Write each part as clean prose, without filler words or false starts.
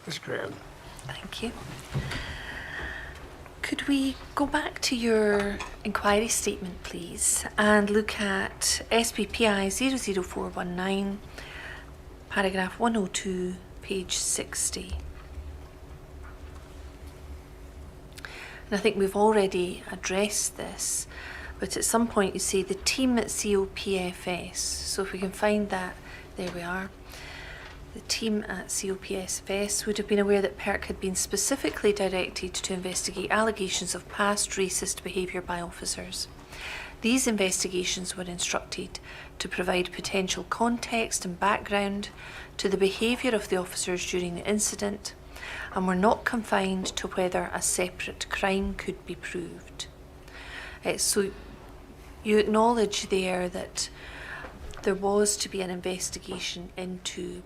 That's grand. Thank you. Could we go back to your inquiry statement, please, and look at SPPI 00419, paragraph 102, page 60. And I think we've already addressed this, but at some point you say the team at COPFS. So if we can find that, there we are. The team at COPFS would have been aware that PERC had been specifically directed to investigate allegations of past racist behaviour by officers. These investigations were instructed to provide potential context and background to the behaviour of the officers during the incident, and were not confined to whether a separate crime could be proved. So you acknowledge there that there was to be an investigation into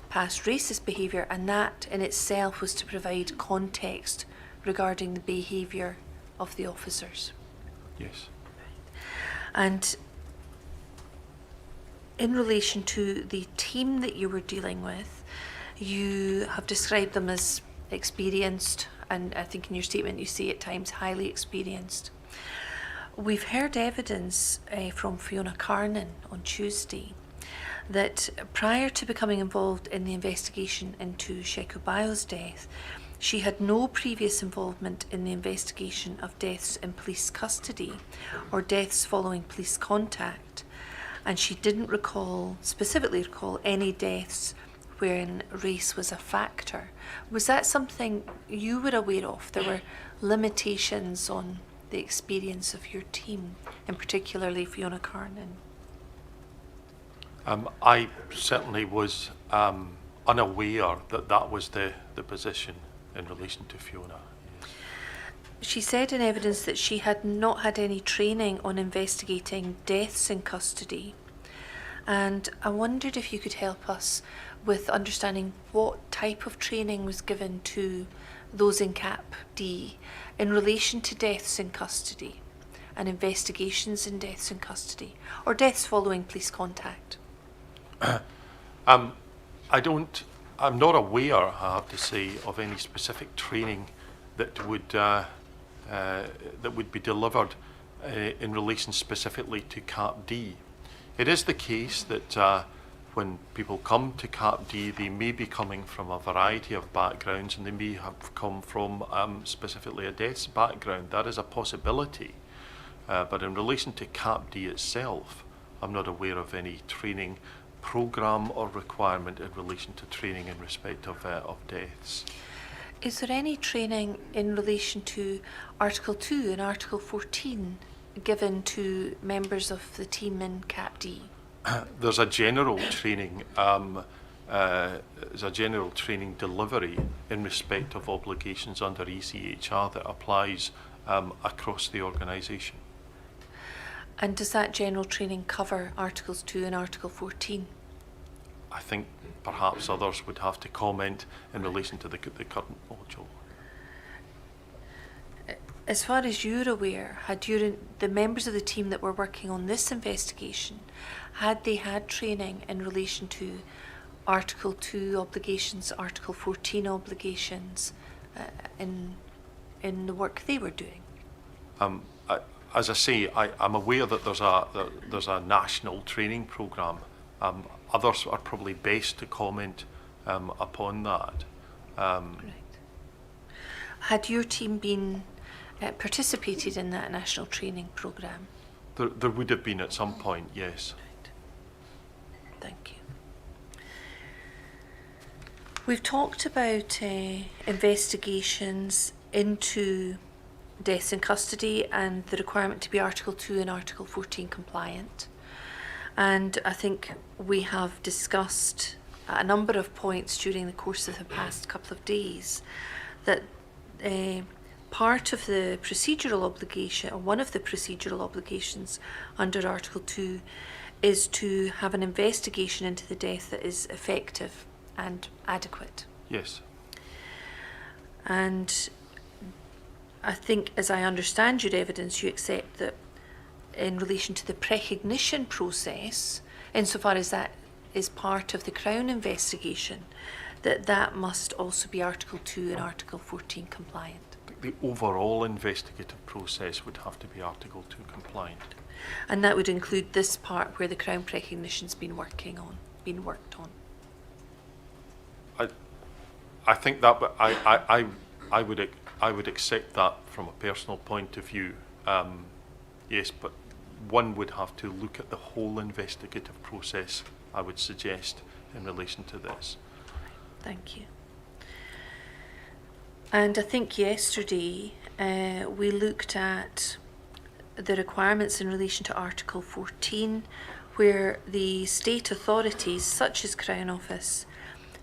past racist behaviour, and that in itself was to provide context regarding the behaviour of the officers. Yes. And in relation to the team that you were dealing with, you have described them as experienced, and I think in your statement you say at times highly experienced. We've heard evidence from Fiona Carnan on Tuesday that prior to becoming involved in the investigation into Sheku Bayo's death, she had no previous involvement in the investigation of deaths in police custody or deaths following police contact, and she didn't specifically recall any deaths wherein race was a factor. Was that something you were aware of? There were limitations on the experience of your team, and particularly Fiona Carnan. I certainly was unaware that that was the position in relation to Fiona. Yes. She said in evidence that she had not had any training on investigating deaths in custody, and I wondered if you could help us with understanding what type of training was given to those in Cap D in relation to deaths in custody and investigations in deaths in custody or deaths following police contact. I'm not aware, I have to say, of any specific training that would be delivered in relation specifically to Cap D. It is the case that when people come to Cap D, they may be coming from a variety of backgrounds, and they may have come from specifically a deaths background. That is a possibility. But in relation to Cap D itself, I'm not aware of any training programme or requirement in relation to training in respect of deaths. Is there any training in relation to Article 2 and Article 14 given to members of the team in Cap D? There's a general training delivery in respect of obligations under ECHR that applies across the organisation. And does that general training cover Articles 2 and Article 14? I think perhaps others would have to comment in relation to the current module. As far as you're aware, had the members of the team that were working on this investigation, had they had training in relation to Article 2 obligations, Article 14 obligations in the work they were doing? As I say, I'm aware that there's a national training programme. Others are probably best to comment upon that. Right. Had your team been participated in that national training programme? There would have been at some point, yes. Right. Thank you. We've talked about investigations into deaths in custody and the requirement to be Article 2 and Article 14 compliant. And I think we have discussed at a number of points during the course of the past couple of days that part of the procedural obligation, or one of the procedural obligations under Article 2, is to have an investigation into the death that is effective and adequate. Yes. And I think, as I understand your evidence, you accept that in relation to the precognition process, insofar as that is part of the Crown investigation, that must also be Article 2 and Article 14 compliant. The overall investigative process would have to be Article 2 compliant. And that would include this part where the Crown Recognition's been worked on. I think that, but I would accept that from a personal point of view. Yes, but one would have to look at the whole investigative process, I would suggest, in relation to this. Thank you. And I think yesterday we looked at the requirements in relation to Article 14, where the state authorities, such as Crown Office,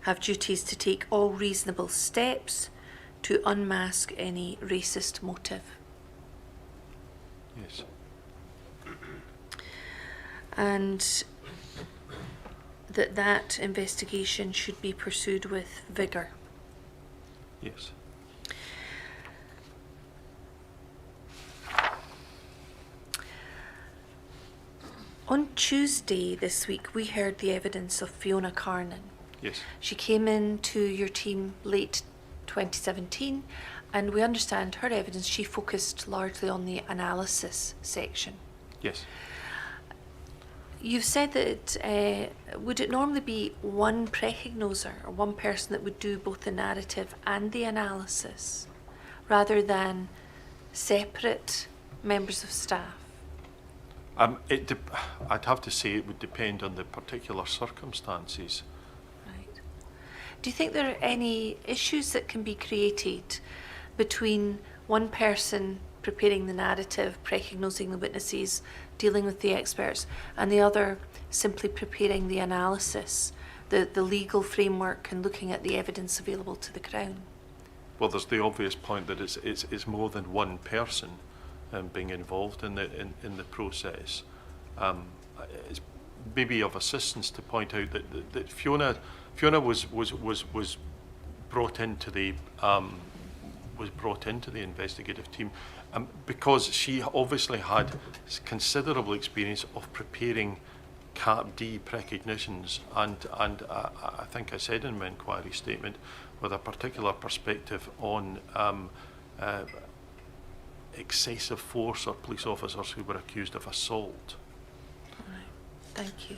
have duties to take all reasonable steps to unmask any racist motive. Yes. And that investigation should be pursued with vigour. Yes. On Tuesday this week, we heard the evidence of Fiona Carnan. Yes. She came into your team late 2017, and we understand her evidence, she focused largely on the analysis section. Yes. You've said that would it normally be one precognoser or one person that would do both the narrative and the analysis rather than separate members of staff? I'd have to say it would depend on the particular circumstances. Right. Do you think there are any issues that can be created between one person preparing the narrative, precognosing the witnesses, dealing with the experts, and the other simply preparing the analysis, the legal framework and looking at the evidence available to the Crown? Well, there's the obvious point that it's more than one person being involved in the process. It's maybe of assistance to point out that Fiona was brought into the investigative team because she obviously had considerable experience of preparing Cap D precognitions, and I think I said in my inquiry statement, with a particular perspective on excessive force or police officers who were accused of assault. All right. Thank you.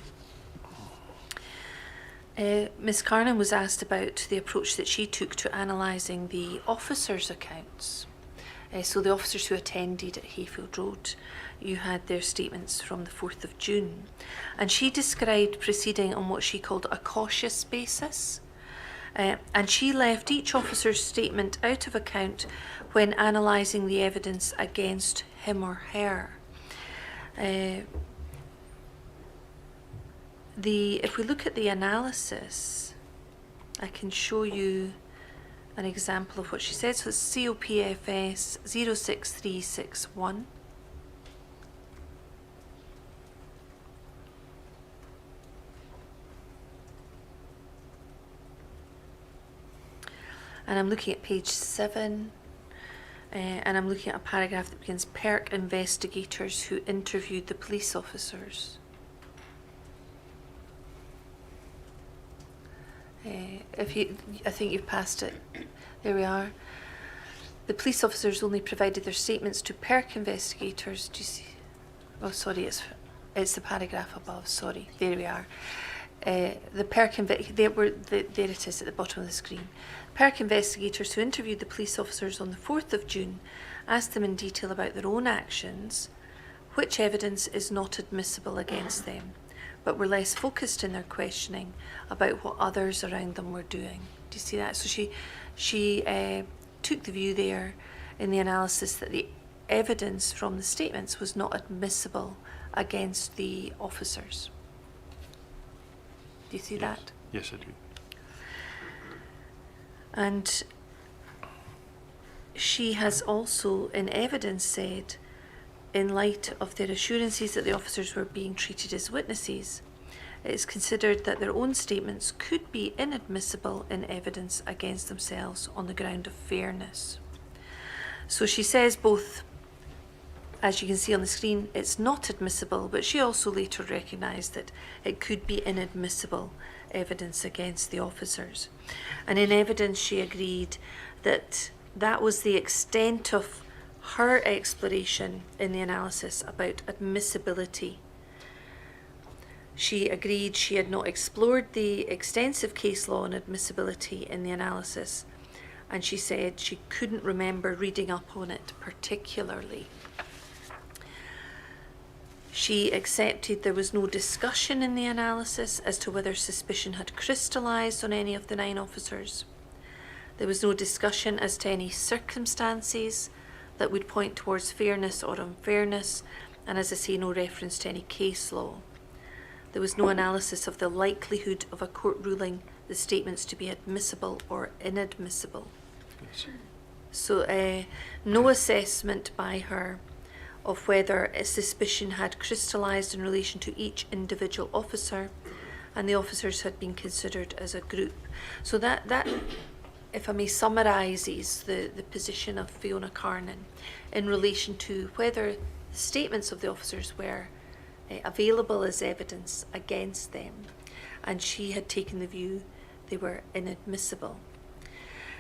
Ms Carnan was asked about the approach that she took to analysing the officers' accounts. So the officers who attended at Hayfield Road, you had their statements from the 4th of June. And she described proceeding on what she called a cautious basis. And she left each officer's statement out of account when analysing the evidence against him or her. If we look at the analysis, I can show you an example of what she said. So it's COPFS 06361. And I'm looking at page 7, and I'm looking at a paragraph that begins, PERC investigators who interviewed the police officers. I think you've passed it. There we are. The police officers only provided their statements to PERC investigators. Do you see? Oh, sorry, it's the paragraph above. Sorry, there we are. The PERC there it is at the bottom of the screen. PERC investigators who interviewed the police officers on the 4th of June asked them in detail about their own actions, which evidence is not admissible against them, but were less focused in their questioning about what others around them were doing. Do you see that? So she took the view there in the analysis that the evidence from the statements was not admissible against the officers. Do you see that? Yes, I do. And she has also, in evidence, said, in light of their assurances that the officers were being treated as witnesses, it is considered that their own statements could be inadmissible in evidence against themselves on the ground of fairness. So she says both, as you can see on the screen, it's not admissible, but she also later recognised that it could be inadmissible evidence against the officers. And in evidence, she agreed that that was the extent of her exploration in the analysis about admissibility. She agreed she had not explored the extensive case law on admissibility in the analysis, and she said she couldn't remember reading up on it particularly. She accepted there was no discussion in the analysis as to whether suspicion had crystallised on any of the 9 officers. There was no discussion as to any circumstances that would point towards fairness or unfairness, and as I say, no reference to any case law. There was no analysis of the likelihood of a court ruling the statements to be admissible or inadmissible. Yes. So no assessment by her of whether a suspicion had crystallised in relation to each individual officer, and the officers had been considered as a group. So that if I may, summarises the position of Fiona Carnan in relation to whether the statements of the officers were available as evidence against them, and she had taken the view they were inadmissible.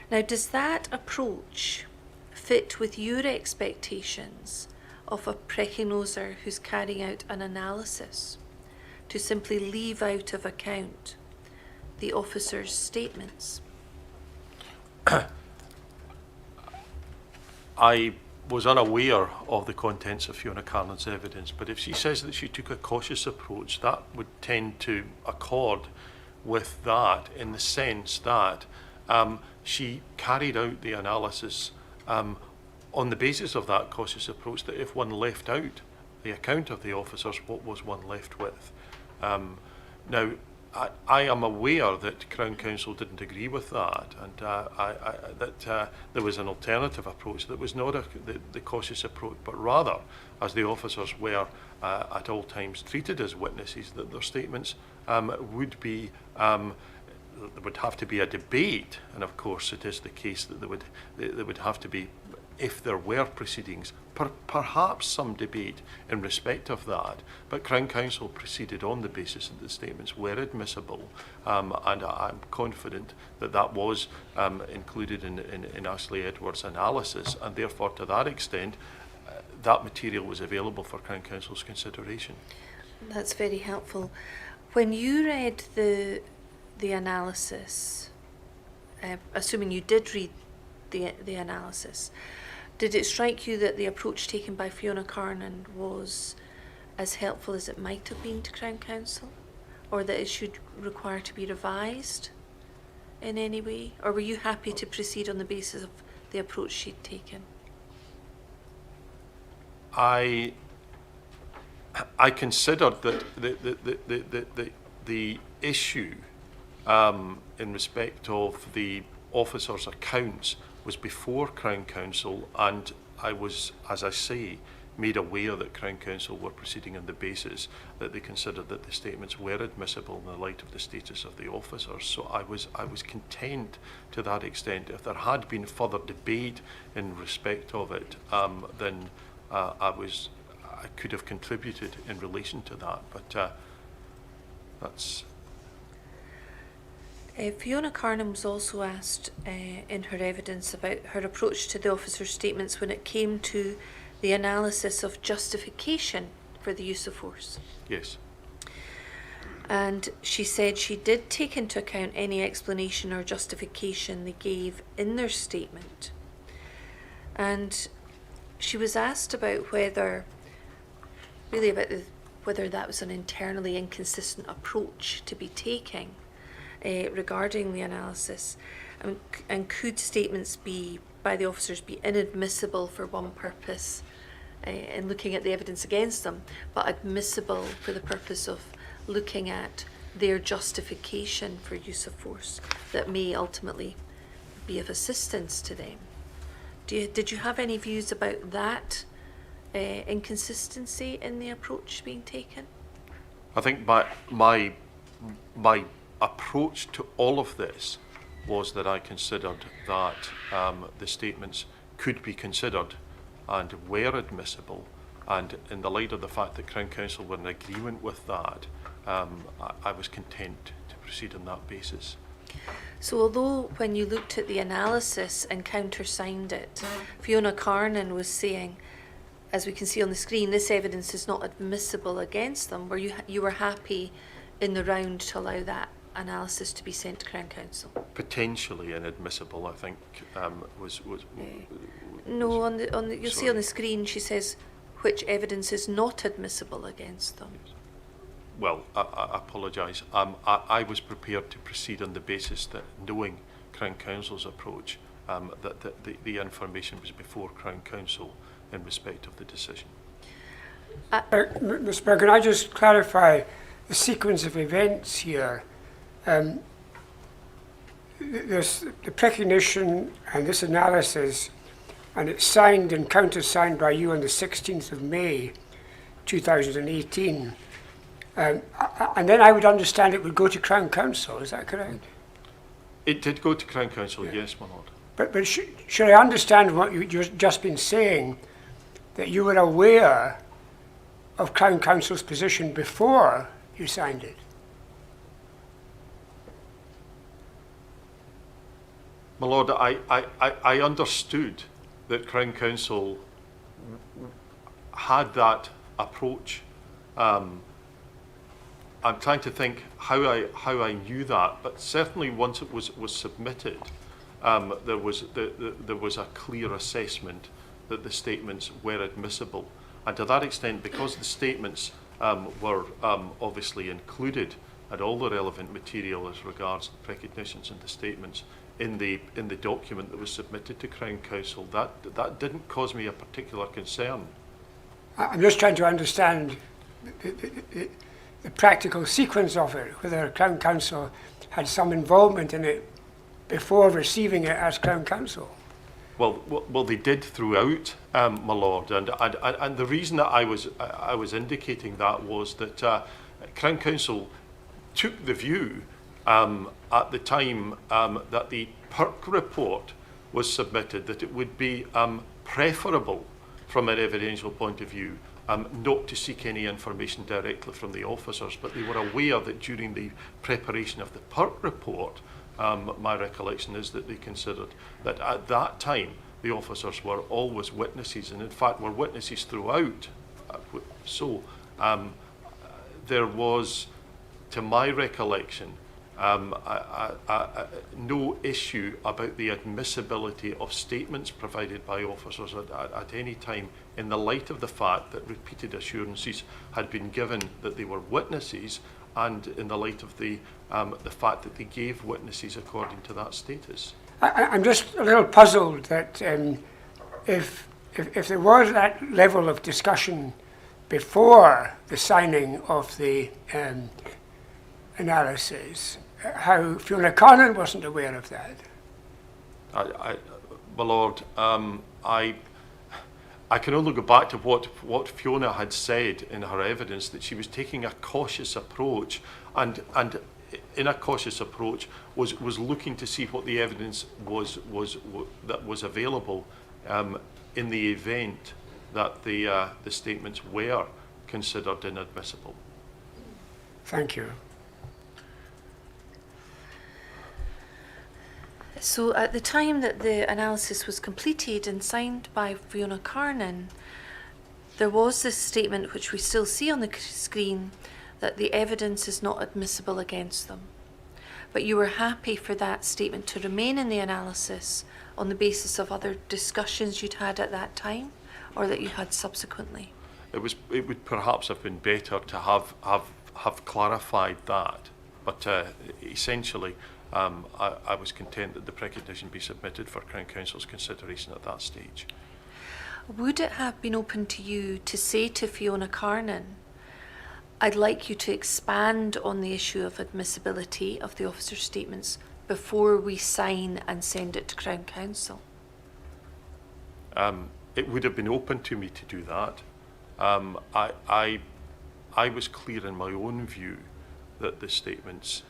Now, does that approach fit with your expectations of a precognoser who's carrying out an analysis to simply leave out of account the officers' statements? I was unaware of the contents of Fiona Carnan's evidence, but if she says that she took a cautious approach, that would tend to accord with that in the sense that she carried out the analysis on the basis of that cautious approach, that if one left out the account of the officers, what was one left with? Now, I am aware that Crown Counsel didn't agree with that, and that there was an alternative approach that was not the cautious approach, but rather, as the officers were at all times treated as witnesses, that their statements would be, there would have to be a debate, and of course it is the case that there would have to be, if there were proceedings, perhaps some debate in respect of that, but Crown Counsel proceeded on the basis that the statements were admissible, and I'm confident that that was included in Ashley Edwards' analysis, and therefore to that extent that material was available for Crown Counsel's consideration. That's very helpful. When you read the analysis, assuming you did read the analysis, did it strike you that the approach taken by Fiona Carnan was as helpful as it might have been to Crown Counsel, or that it should require to be revised in any way, or were you happy to proceed on the basis of the approach she'd taken? I considered that the issue in respect of the officers' accounts was before Crown Counsel, and I was, as I say, made aware that Crown Counsel were proceeding on the basis that they considered that the statements were admissible in the light of the status of the officers. So I was content to that extent. If there had been further debate in respect of it, then I could have contributed in relation to that. But that's. Fiona Carnan was also asked in her evidence about her approach to the officers' statements when it came to the analysis of justification for the use of force. Yes. And she said she did take into account any explanation or justification they gave in their statement. And she was asked about whether that was an internally inconsistent approach to be taking regarding the analysis, and could statements by the officers be inadmissible for one purpose in looking at the evidence against them, but admissible for the purpose of looking at their justification for use of force that may ultimately be of assistance to them? Did you have any views about that inconsistency in the approach being taken? I think my approach to all of this was that I considered that the statements could be considered and were admissible, and in the light of the fact that Crown Counsel were in agreement with that, I was content to proceed on that basis. So although when you looked at the analysis and countersigned it, Fiona Carnan was saying, as we can see on the screen, this evidence is not admissible against them, were you were happy in the round to allow that analysis to be sent to Crown Counsel? Potentially inadmissible, I think, No, on the you'll see sorry. on the screen she says which evidence is not admissible against them. Well, I apologise. I was prepared to proceed on the basis that, knowing Crown Counsel's approach, that the information was before Crown Counsel in respect of the decision. Mr. Mayor, can I just clarify the sequence of events here? There's the precognition and this analysis, and it's signed and countersigned by you on the 16th of May 2018. And then I would understand it would go to Crown Counsel, is that correct? It did go to Crown Counsel, yes, my lord. But should I understand what you've just been saying, that you were aware of Crown Counsel's position before you signed it? My lord, I understood that Crown Counsel had that approach. I'm trying to think how I knew that, but certainly once it was submitted, there was a clear assessment that the statements were admissible, and to that extent, because the statements were obviously included and all the relevant material as regards the precognitions and the statements in the document that was submitted to Crown Counsel, that didn't cause me a particular concern. I'm just trying to understand the practical sequence of it, whether Crown Counsel had some involvement in it before receiving it as Crown Counsel. Well, they did throughout, my lord, and the reason that I was indicating that was that Crown Counsel took the view at the time that the PERC report was submitted that it would be preferable from an evidential point of view not to seek any information directly from the officers, but they were aware that during the preparation of the PERC report, my recollection is that they considered that at that time the officers were always witnesses, and in fact were witnesses throughout. There was, to my recollection, no issue about the admissibility of statements provided by officers at any time, in the light of the fact that repeated assurances had been given that they were witnesses, and in the light of the fact that they gave witnesses according to that status. I'm just a little puzzled that if there was that level of discussion before the signing of the analysis, how Fiona Carnan wasn't aware of that. My lord, I can only go back to what Fiona had said in her evidence, that she was taking a cautious approach, and in a cautious approach was looking to see what the evidence that was available in the event that the statements were considered inadmissible. Thank you. So at the time that the analysis was completed and signed by Fiona Carnan, there was this statement, which we still see on the screen, that the evidence is not admissible against them. But you were happy for that statement to remain in the analysis on the basis of other discussions you'd had at that time, or that you had subsequently? It would perhaps have been better to have clarified that, but essentially I was content that the precognition be submitted for Crown Counsel's consideration at that stage. Would it have been open to you to say to Fiona Carnan, I'd like you to expand on the issue of admissibility of the officer's statements before we sign and send it to Crown Counsel? It would have been open to me to do that. I was clear in my own view that the statements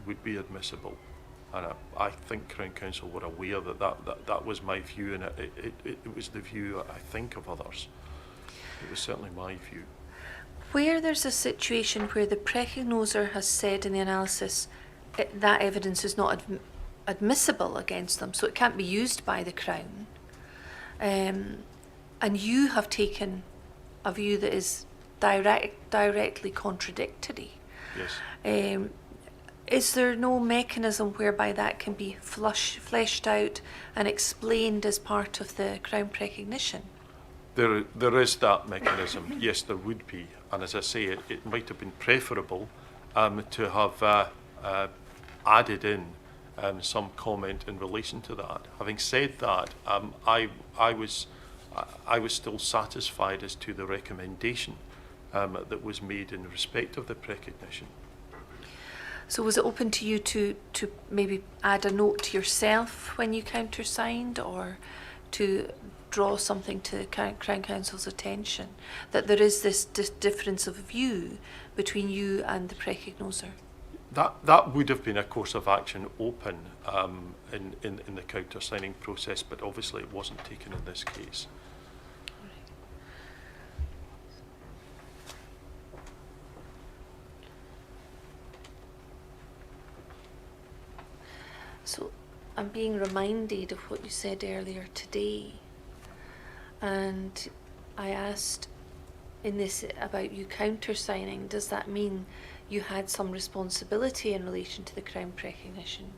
would be admissible, and I think Crown Counsel were aware that was my view, and it was the view, I think, of others. It was certainly my view. Where there's a situation where the precognoser has said in the analysis, that evidence is not admissible against them, so it can't be used by the Crown. And you have taken a view that is directly contradictory. Yes. Is there no mechanism whereby that can be fleshed out and explained as part of the Crown precognition? There is that mechanism. Yes, there would be. And as I say, it might have been preferable to have added in some comment in relation to that. Having said that, I was still satisfied as to the recommendation that was made in respect of the precognition. So was it open to you to maybe add a note to yourself when you countersigned, or to draw something to Crown Counsel's attention, that there is this difference of view between you and the precognoser? That would have been a course of action open in the countersigning process, but obviously it wasn't taken in this case. So I'm being reminded of what you said earlier today, and I asked in this about you countersigning, does that mean you had some responsibility in relation to the Crown precognition?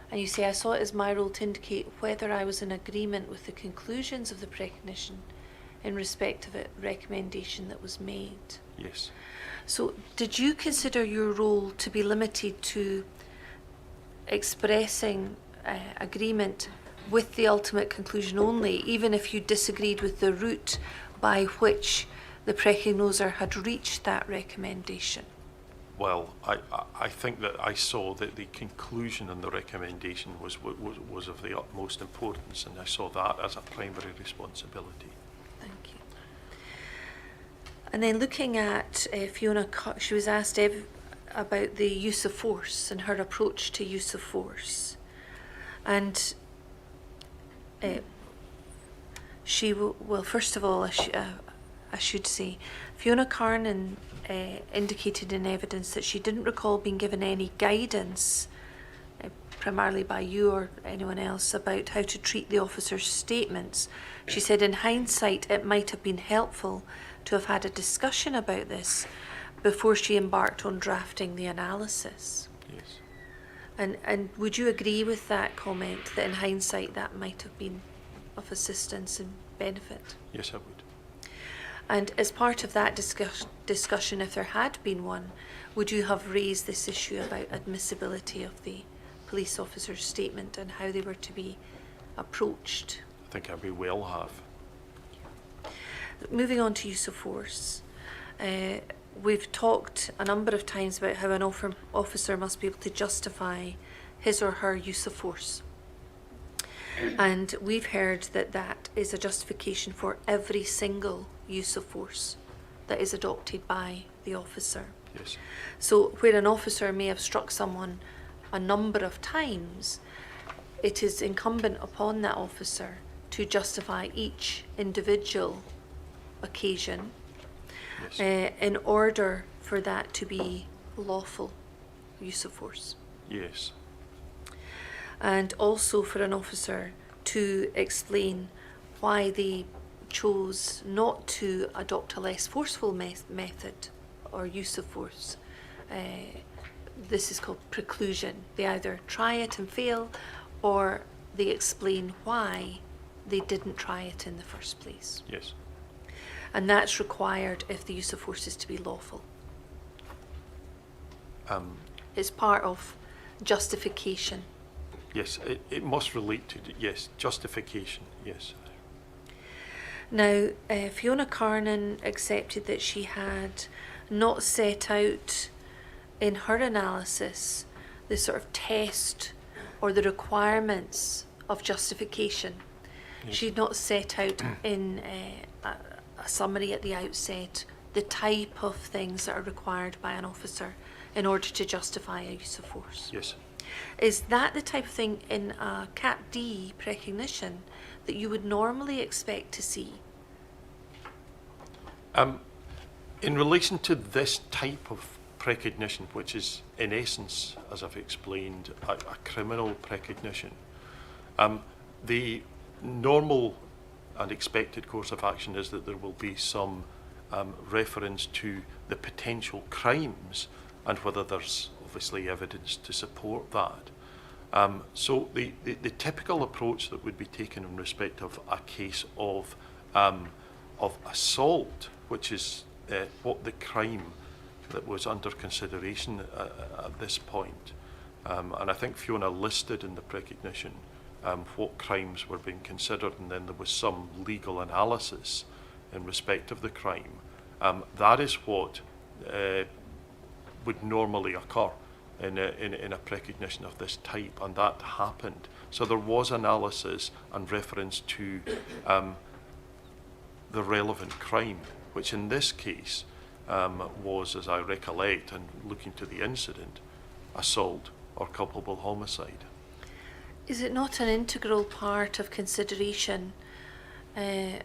And you say, I saw it as my role to indicate whether I was in agreement with the conclusions of the precognition in respect of a recommendation that was made. Yes. So did you consider your role to be limited to expressing agreement with the ultimate conclusion only, even if you disagreed with the route by which the precognoser had reached that recommendation? Well, I think that I saw that the conclusion and the recommendation was of the utmost importance, and I saw that as a primary responsibility. Thank you. And then looking at Fiona, she was asked about the use of force and her approach to use of force. And well, first of all, I should say, Fiona Carnan indicated in evidence that she didn't recall being given any guidance, primarily by you or anyone else, about how to treat the officer's statements. She said, in hindsight, it might have been helpful to have had a discussion about this before she embarked on drafting the analysis. Yes. And would you agree with that comment, that in hindsight that might have been of assistance and benefit? Yes, I would. And as part of that discussion, if there had been one, would you have raised this issue about admissibility of the police officer's statement and how they were to be approached? I think I may well have. Moving on to use of force. We've talked a number of times about how an officer must be able to justify his or her use of force. And we've heard that that is a justification for every single use of force that is adopted by the officer. Yes. So where an officer may have struck someone a number of times, it is incumbent upon that officer to justify each individual occasion, Yes. in order for that to be lawful use of force. Yes. And also for an officer to explain why they chose not to adopt a less forceful method or use of force. This is called preclusion. They either try it and fail, or they explain why they didn't try it in the first place. Yes. And that's required if the use of force is to be lawful. It's part of justification. Yes, it must relate to, yes, justification, yes. Now, Fiona Carnan accepted that she had not set out in her analysis the sort of test or the requirements of justification. Yes. She'd not set out in a summary at the outset the type of things that are required by an officer in order to justify a use of force. Yes. Is that the type of thing in a Cap D precognition that you would normally expect to see? In relation to this type of precognition, which is in essence, as I've explained, a criminal precognition. The normal and expected course of action is that there will be some reference to the potential crimes and whether there's obviously evidence to support that. So the typical approach that would be taken in respect of a case of assault, which is what the crime that was under consideration at this point. And I think Fiona listed in the precognition what crimes were being considered, and then there was some legal analysis in respect of the crime. That is what would normally occur in a precognition of this type, and that happened. So there was analysis and reference to the relevant crime, which in this case was, as I recollect, and looking to the incident, assault or culpable homicide. Is it not an integral part of consideration of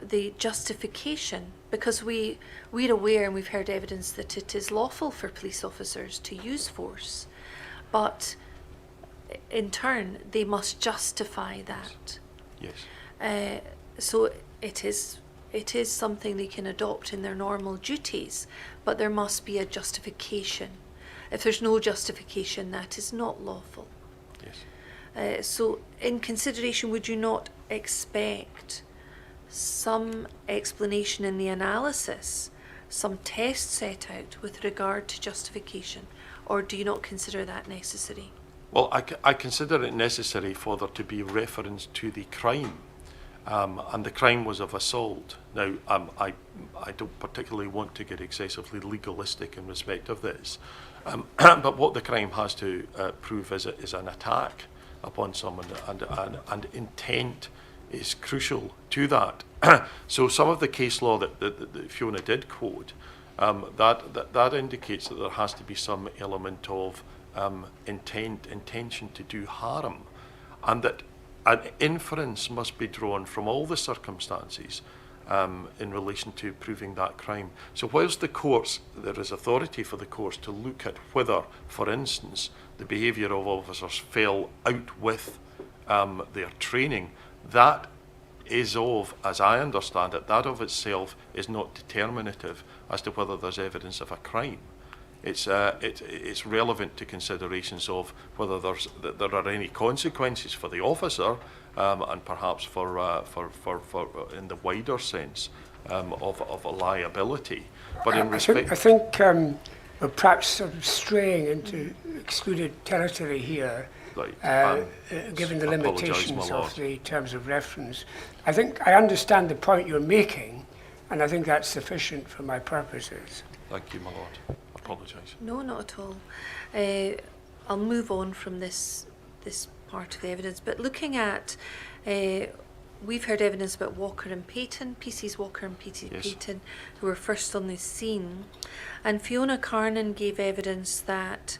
the justification? Because we're aware and we've heard evidence that it is lawful for police officers to use force, but in turn they must justify that. Yes. So it is something they can adopt in their normal duties, but there must be a justification. If there's no justification, that is not lawful. Yes. So in consideration, would you not expect some explanation in the analysis, some tests set out with regard to justification, or do you not consider that necessary? Well, I consider it necessary for there to be reference to the crime, and the crime was of assault. Now, I don't particularly want to get excessively legalistic in respect of this, but what the crime has to prove is an attack upon someone, and intent is crucial to that. So some of the case law that Fiona did quote, that indicates that there has to be some element of intention to do harm, and that an inference must be drawn from all the circumstances in relation to proving that crime. So whilst there is authority for the courts to look at whether, for instance, the behaviour of officers fell out with their training, that is as I understand it, that of itself is not determinative as to whether there's evidence of a crime. It's relevant to considerations of whether there are any consequences for the officer, and perhaps for in the wider sense of a liability. But in respect, I think we're perhaps sort of straying into excluded territory here. Right. Given the limitations of the terms of reference. I think I understand the point you're making, and I think that's sufficient for my purposes. Thank you, my lord. I apologise. No, not at all. I'll move on from this part of the evidence, but looking at, we've heard evidence about Walker and Payton, PC's Walker and PC Yes. Payton, who were first on the scene, and Fiona Carnan gave evidence that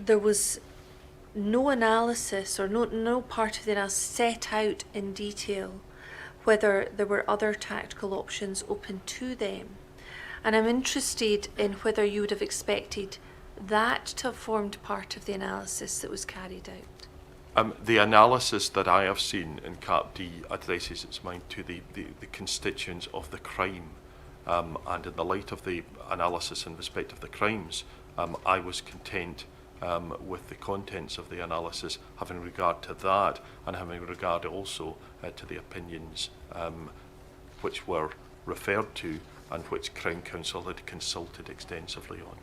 there was no analysis or no part of the analysis set out in detail whether there were other tactical options open to them. And I'm interested in whether you would have expected that to have formed part of the analysis that was carried out. The analysis that I have seen in Cap D addresses its mind to the constituents of the crime, and in the light of the analysis in respect of the crimes, I was content with the contents of the analysis, having regard to that, and having regard also to the opinions which were referred to and which Crown Counsel had consulted extensively on.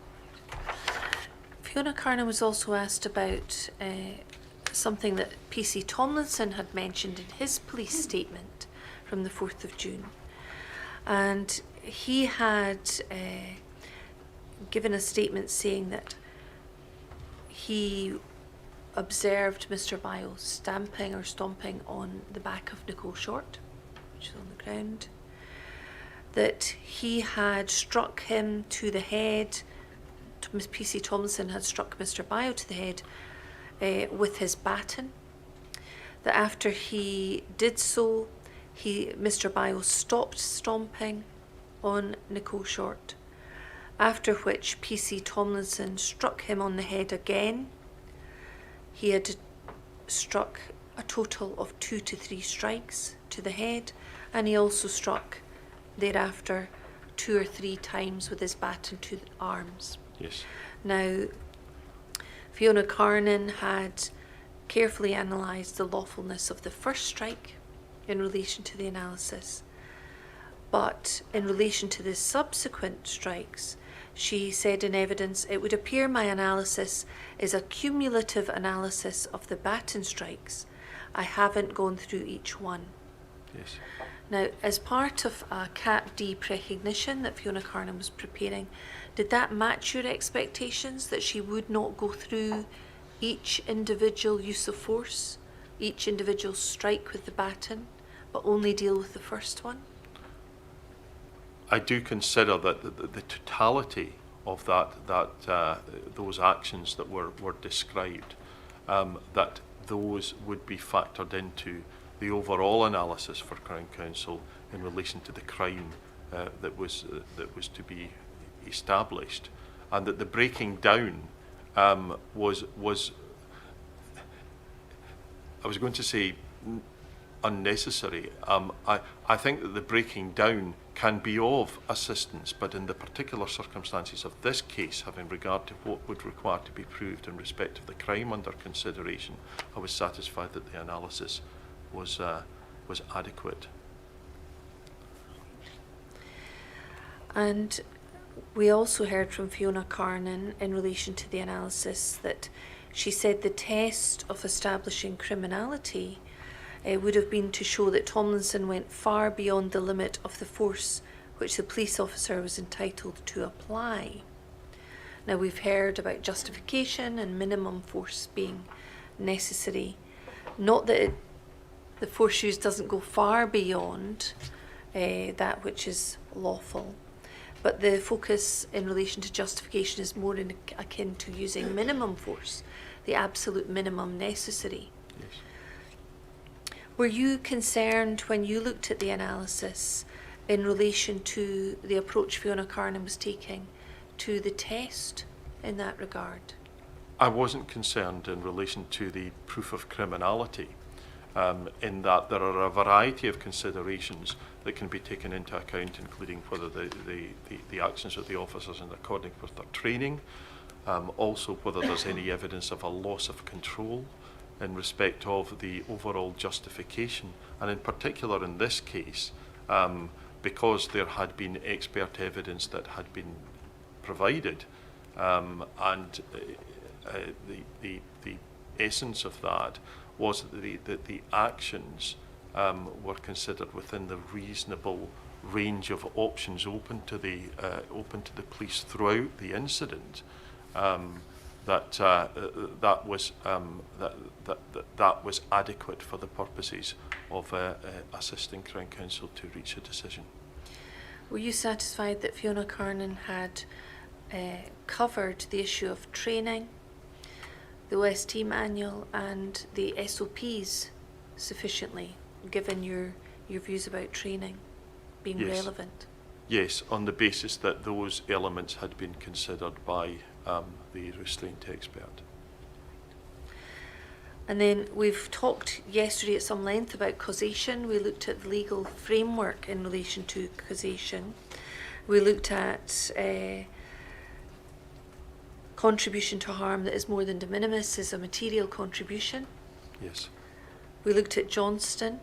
Fiona Carnan was also asked about something that PC Tomlinson had mentioned in his police statement from the 4th of June. And he had given a statement saying that he observed Mr. Biles stamping or stomping on the back of Nicole Short, which is on the ground, that he had struck him to the head, Miss PC Tomlinson had struck Mr. Bio to the head with his baton, that after he did so, Mr. Bio stopped stomping on Nicole Short, after which PC Tomlinson struck him on the head again. He had struck a total of 2 to 3 strikes to the head, and he also struck thereafter 2 or 3 times with his baton to the arms. Yes. Now, Fiona Carnan had carefully analysed the lawfulness of the first strike in relation to the analysis, but in relation to the subsequent strikes, she said in evidence, "It would appear my analysis is a cumulative analysis of the baton strikes. I haven't gone through each one." Yes. Now, as part of a Cap D precognition that Fiona Carnan was preparing, did that match your expectations, that she would not go through each individual use of force, each individual strike with the baton, but only deal with the first one? I do consider that the totality of those actions that were described, that those would be factored into the overall analysis for Crown Counsel in relation to the crime that was to be established, and that the breaking down was I was going to say unnecessary. I think that the breaking down can be of assistance, but in the particular circumstances of this case, having regard to what would require to be proved in respect of the crime under consideration, I was satisfied that the analysis was adequate. And we also heard from Fiona Carnan in relation to the analysis that she said the test of establishing criminality would have been to show that Tomlinson went far beyond the limit of the force which the police officer was entitled to apply. Now, we've heard about justification and minimum force being necessary. Not that the force used doesn't go far beyond that which is lawful, but the focus in relation to justification is more akin to using minimum force, the absolute minimum necessary. Yes. Were you concerned when you looked at the analysis in relation to the approach Fiona Carnan was taking to the test in that regard? I wasn't concerned in relation to the proof of criminality, in that there are a variety of considerations that can be taken into account, including whether the actions of the officers in accordance with their training, also whether there's any evidence of a loss of control in respect of the overall justification, and in particular in this case, because there had been expert evidence that had been provided, and the essence of that was that the actions were considered within the reasonable range of options open to the police throughout the incident. That was adequate for the purposes of assisting Crown Counsel to reach a decision. Were you satisfied that Fiona Carnan had covered the issue of training, the OST manual and the SOPs sufficiently, given your views about training being Yes. relevant? Yes, on the basis that those elements had been considered by the restraint expert. And then we've talked yesterday at some length about causation. We looked at the legal framework in relation to causation. We looked at contribution to harm that is more than de minimis is a material contribution. Yes. We looked at Johnston,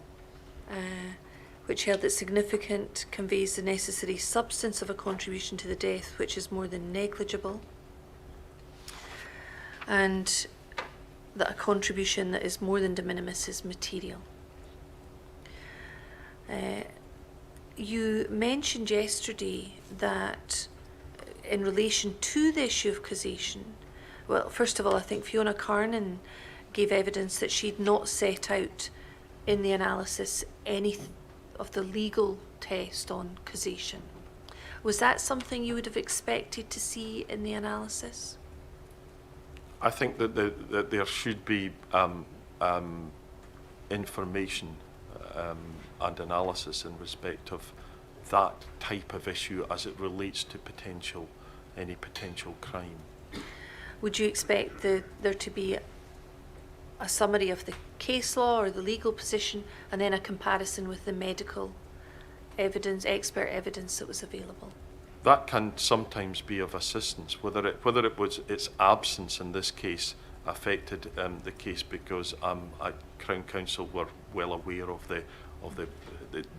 which held that significant conveys the necessary substance of a contribution to the death, which is more than negligible, and that a contribution that is more than de minimis is material. You mentioned yesterday that in relation to the issue of causation, well, first of all, I think Fiona Carnan gave evidence that she'd not set out in the analysis any of the legal test on causation. Was that something you would have expected to see in the analysis? I think that there should be information and analysis in respect of that type of issue as it relates to any potential crime. Would you expect there to be a summary of the case law or the legal position, and then a comparison with the medical evidence, expert evidence that was available? That can sometimes be of assistance. Whether it was its absence in this case affected the case because Crown Counsel were well aware of the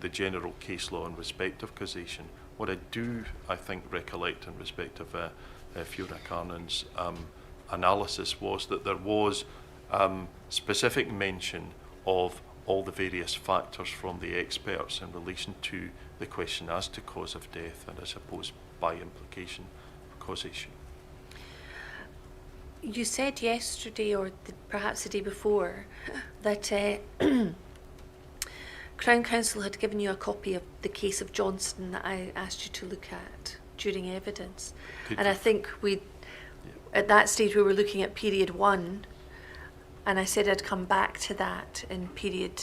general case law in respect of causation. What I do, I think, recollect in respect of Fiona Carnan's analysis was that there was specific mention of all the various factors from the experts in relation to the question as to cause of death and, I suppose, by implication, causation. You said yesterday, or perhaps the day before, that Crown Counsel had given you a copy of the case of Johnson that I asked you to look at during evidence. And I think at that stage we were looking at period 1, and I said I'd come back to that in period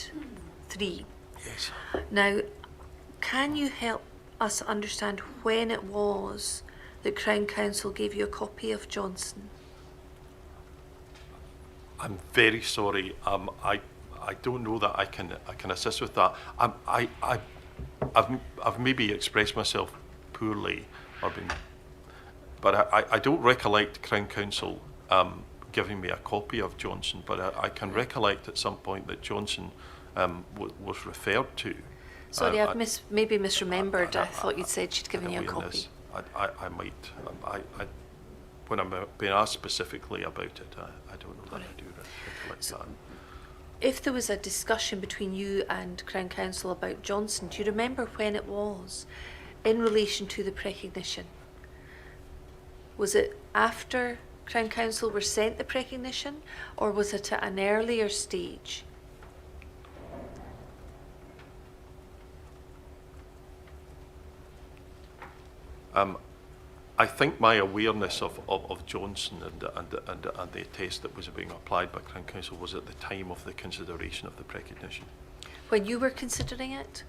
3. Yes. Now, can you help us understand when it was that Crown Counsel gave you a copy of Johnson? I'm very sorry. I don't know that I can assist with that. I've maybe expressed myself poorly, but I don't recollect Crown Counsel giving me a copy of Johnson. But I can recollect at some point that Johnson was referred to. Sorry, I've maybe misremembered. I thought you'd said she'd given you a copy. I might. When I'm being asked specifically about it, I don't know that I do recollect that. If there was a discussion between you and Crown Counsel about Johnson, do you remember when it was in relation to the precognition? Was it after Crown Counsel were sent the precognition, or was it at an earlier stage? I think my awareness of Johnson and the test that was being applied by Crown Counsel was at the time of the consideration of the precognition. When you were considering it,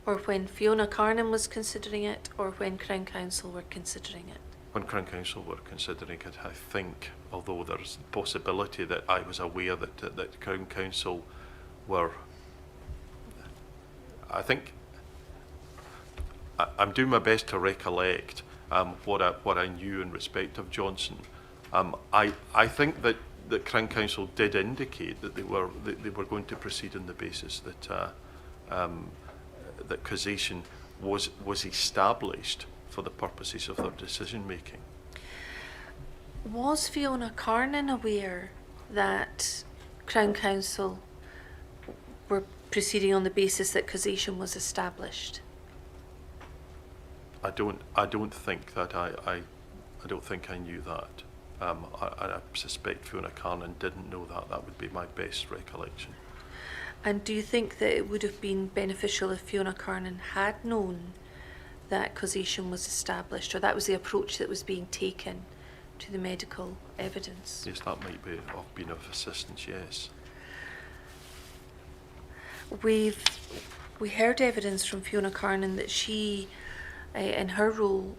or when Fiona Carnan was considering it, or when Crown Counsel were considering it? When Crown Counsel were considering it, I think, although there's a possibility that I was aware that Crown Counsel were, I think, I'm doing my best to recollect what I knew in respect of Johnson. I think that Crown Counsel did indicate that they were going to proceed on the basis that that causation was established for the purposes of their decision making. Was Fiona Carnan aware that Crown Counsel were proceeding on the basis that causation was established? I don't think that I don't think I knew that. I suspect Fiona Carnan didn't know that. That would be my best recollection. And do you think that it would have been beneficial if Fiona Carnan had known that causation was established, or that was the approach that was being taken to the medical evidence? Yes, that might been of assistance, yes. We heard evidence from Fiona Carnan that she, in her role,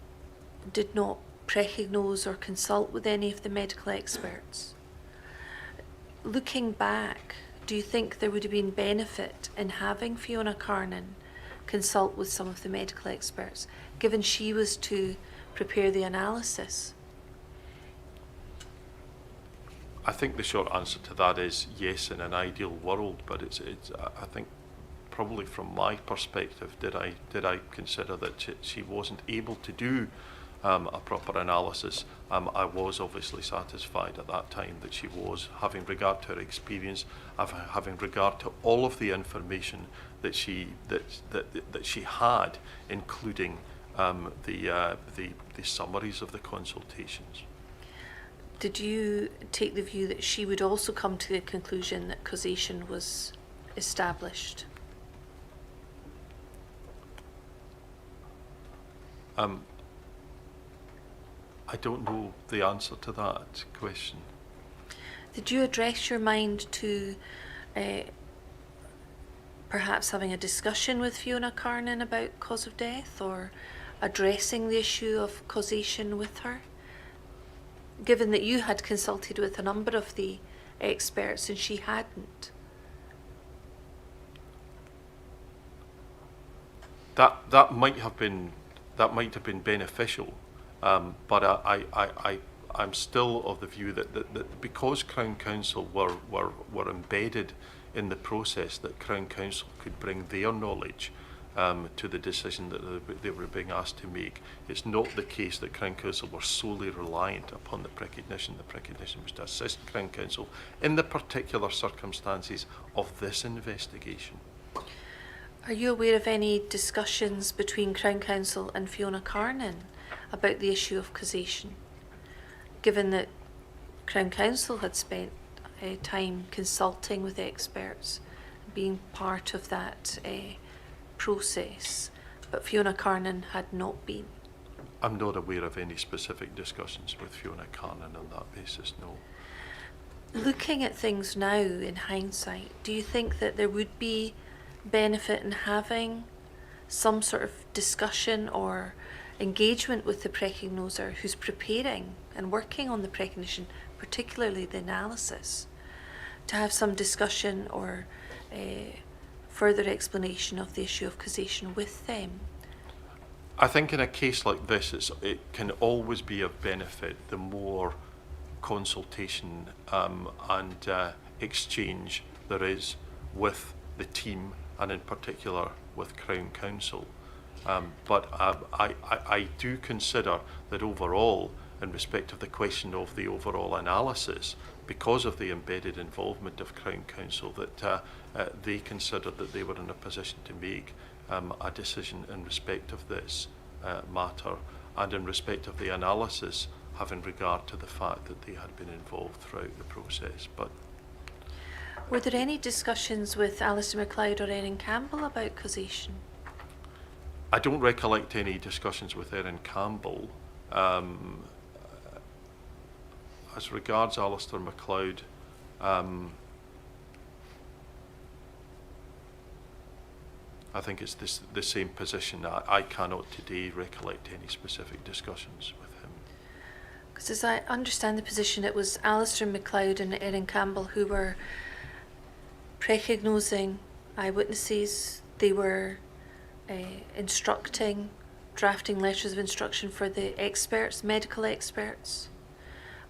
did not precognose or consult with any of the medical experts. Looking back, do you think there would have been benefit in having Fiona Carnan consult with some of the medical experts, given she was to prepare the analysis? I think the short answer to that is yes, in an ideal world, but it's I think probably from my perspective, did I consider that she wasn't able to do a proper analysis? I was obviously satisfied at that time that she was, having regard to her experience, having regard to all of the information that she had, including the summaries of the consultations. Did you take the view that she would also come to the conclusion that causation was established? I don't know the answer to that question. Did you address your mind to perhaps having a discussion with Fiona Carnan about cause of death, or addressing the issue of causation with her, given that you had consulted with a number of the experts and she hadn't? That might have been beneficial, but I'm still of the view that because Crown Counsel were embedded in the process, that Crown Counsel could bring their knowledge to the decision that they were being asked to make. It's not the case that Crown Counsel were solely reliant upon the precognition. The precognition was to assist Crown Counsel in the particular circumstances of this investigation. Are you aware of any discussions between Crown Counsel and Fiona Carnan about the issue of causation, given that Crown Counsel had spent time consulting with experts, being part of that process, but Fiona Carnan had not been? I'm not aware of any specific discussions with Fiona Carnan on that basis, no. Looking at things now in hindsight, do you think that there would be benefit in having some sort of discussion or engagement with the precognoser who's preparing and working on the precognition, particularly the analysis, to have some discussion or further explanation of the issue of causation with them? I think in a case like this, it can always be of benefit the more consultation and exchange there is with the team, and in particular with Crown Counsel. But I do consider that overall, in respect of the question of the overall analysis, because of the embedded involvement of Crown Counsel, that they considered that they were in a position to make a decision in respect of this matter, and in respect of the analysis, having regard to the fact that they had been involved throughout the process. But were there any discussions with Alistair MacLeod or Erin Campbell about causation? I don't recollect any discussions with Erin Campbell. As regards Alistair MacLeod, I think it's the same position. I cannot today recollect any specific discussions with him. Because as I understand the position, it was Alistair MacLeod and Erin Campbell who were precognosing eyewitnesses. They were instructing, drafting letters of instruction for the experts, medical experts.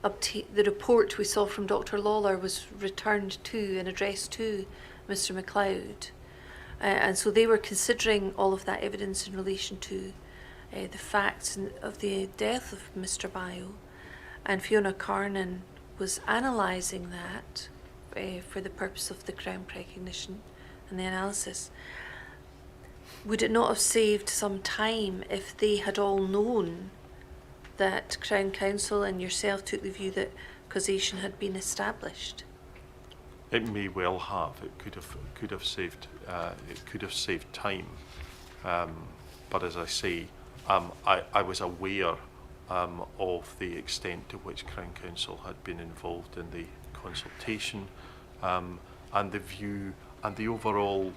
The report we saw from Dr. Lawler was returned to and addressed to Mr. MacLeod. And so they were considering all of that evidence in relation to the facts of the death of Mr. Bio. And Fiona Carnan was analysing that for the purpose of the Crown precognition and the analysis. Would it not have saved some time if they had all known that Crown Counsel and yourself took the view that causation had been established? It may well have. It could have saved time. But as I say, I was aware of the extent to which Crown Counsel had been involved in the consultation, and the view and the overall,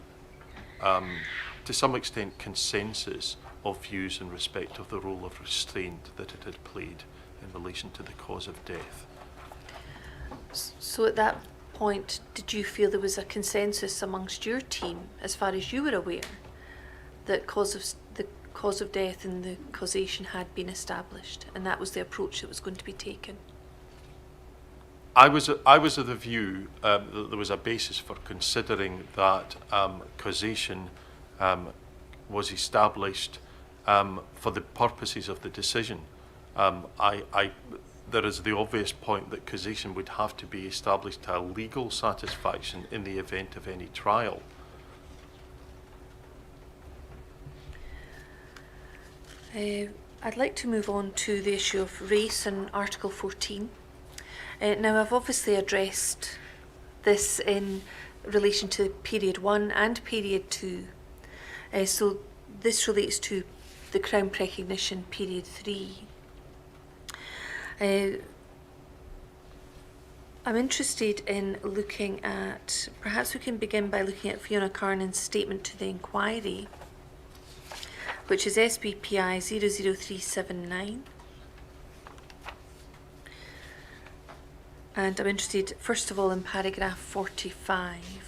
to some extent, consensus of views in respect of the role of restraint that it had played in relation to the cause of death. So at that point, did you feel there was a consensus amongst your team, as far as you were aware, that the cause of death and the causation had been established, and that was the approach that was going to be taken? I was of the view that there was a basis for considering that causation was established for the purposes of the decision. There is the obvious point that causation would have to be established to a legal satisfaction in the event of any trial. I'd like to move on to the issue of race in Article 14. Now, I've obviously addressed this in relation to Period 1 and Period 2. So this relates to the Crown Precognition Period 3. I I'm interested in looking at, perhaps we can begin by looking at Fiona Carnan's statement to the inquiry, which is SBPI 00379. And I'm interested, first of all, in paragraph 45.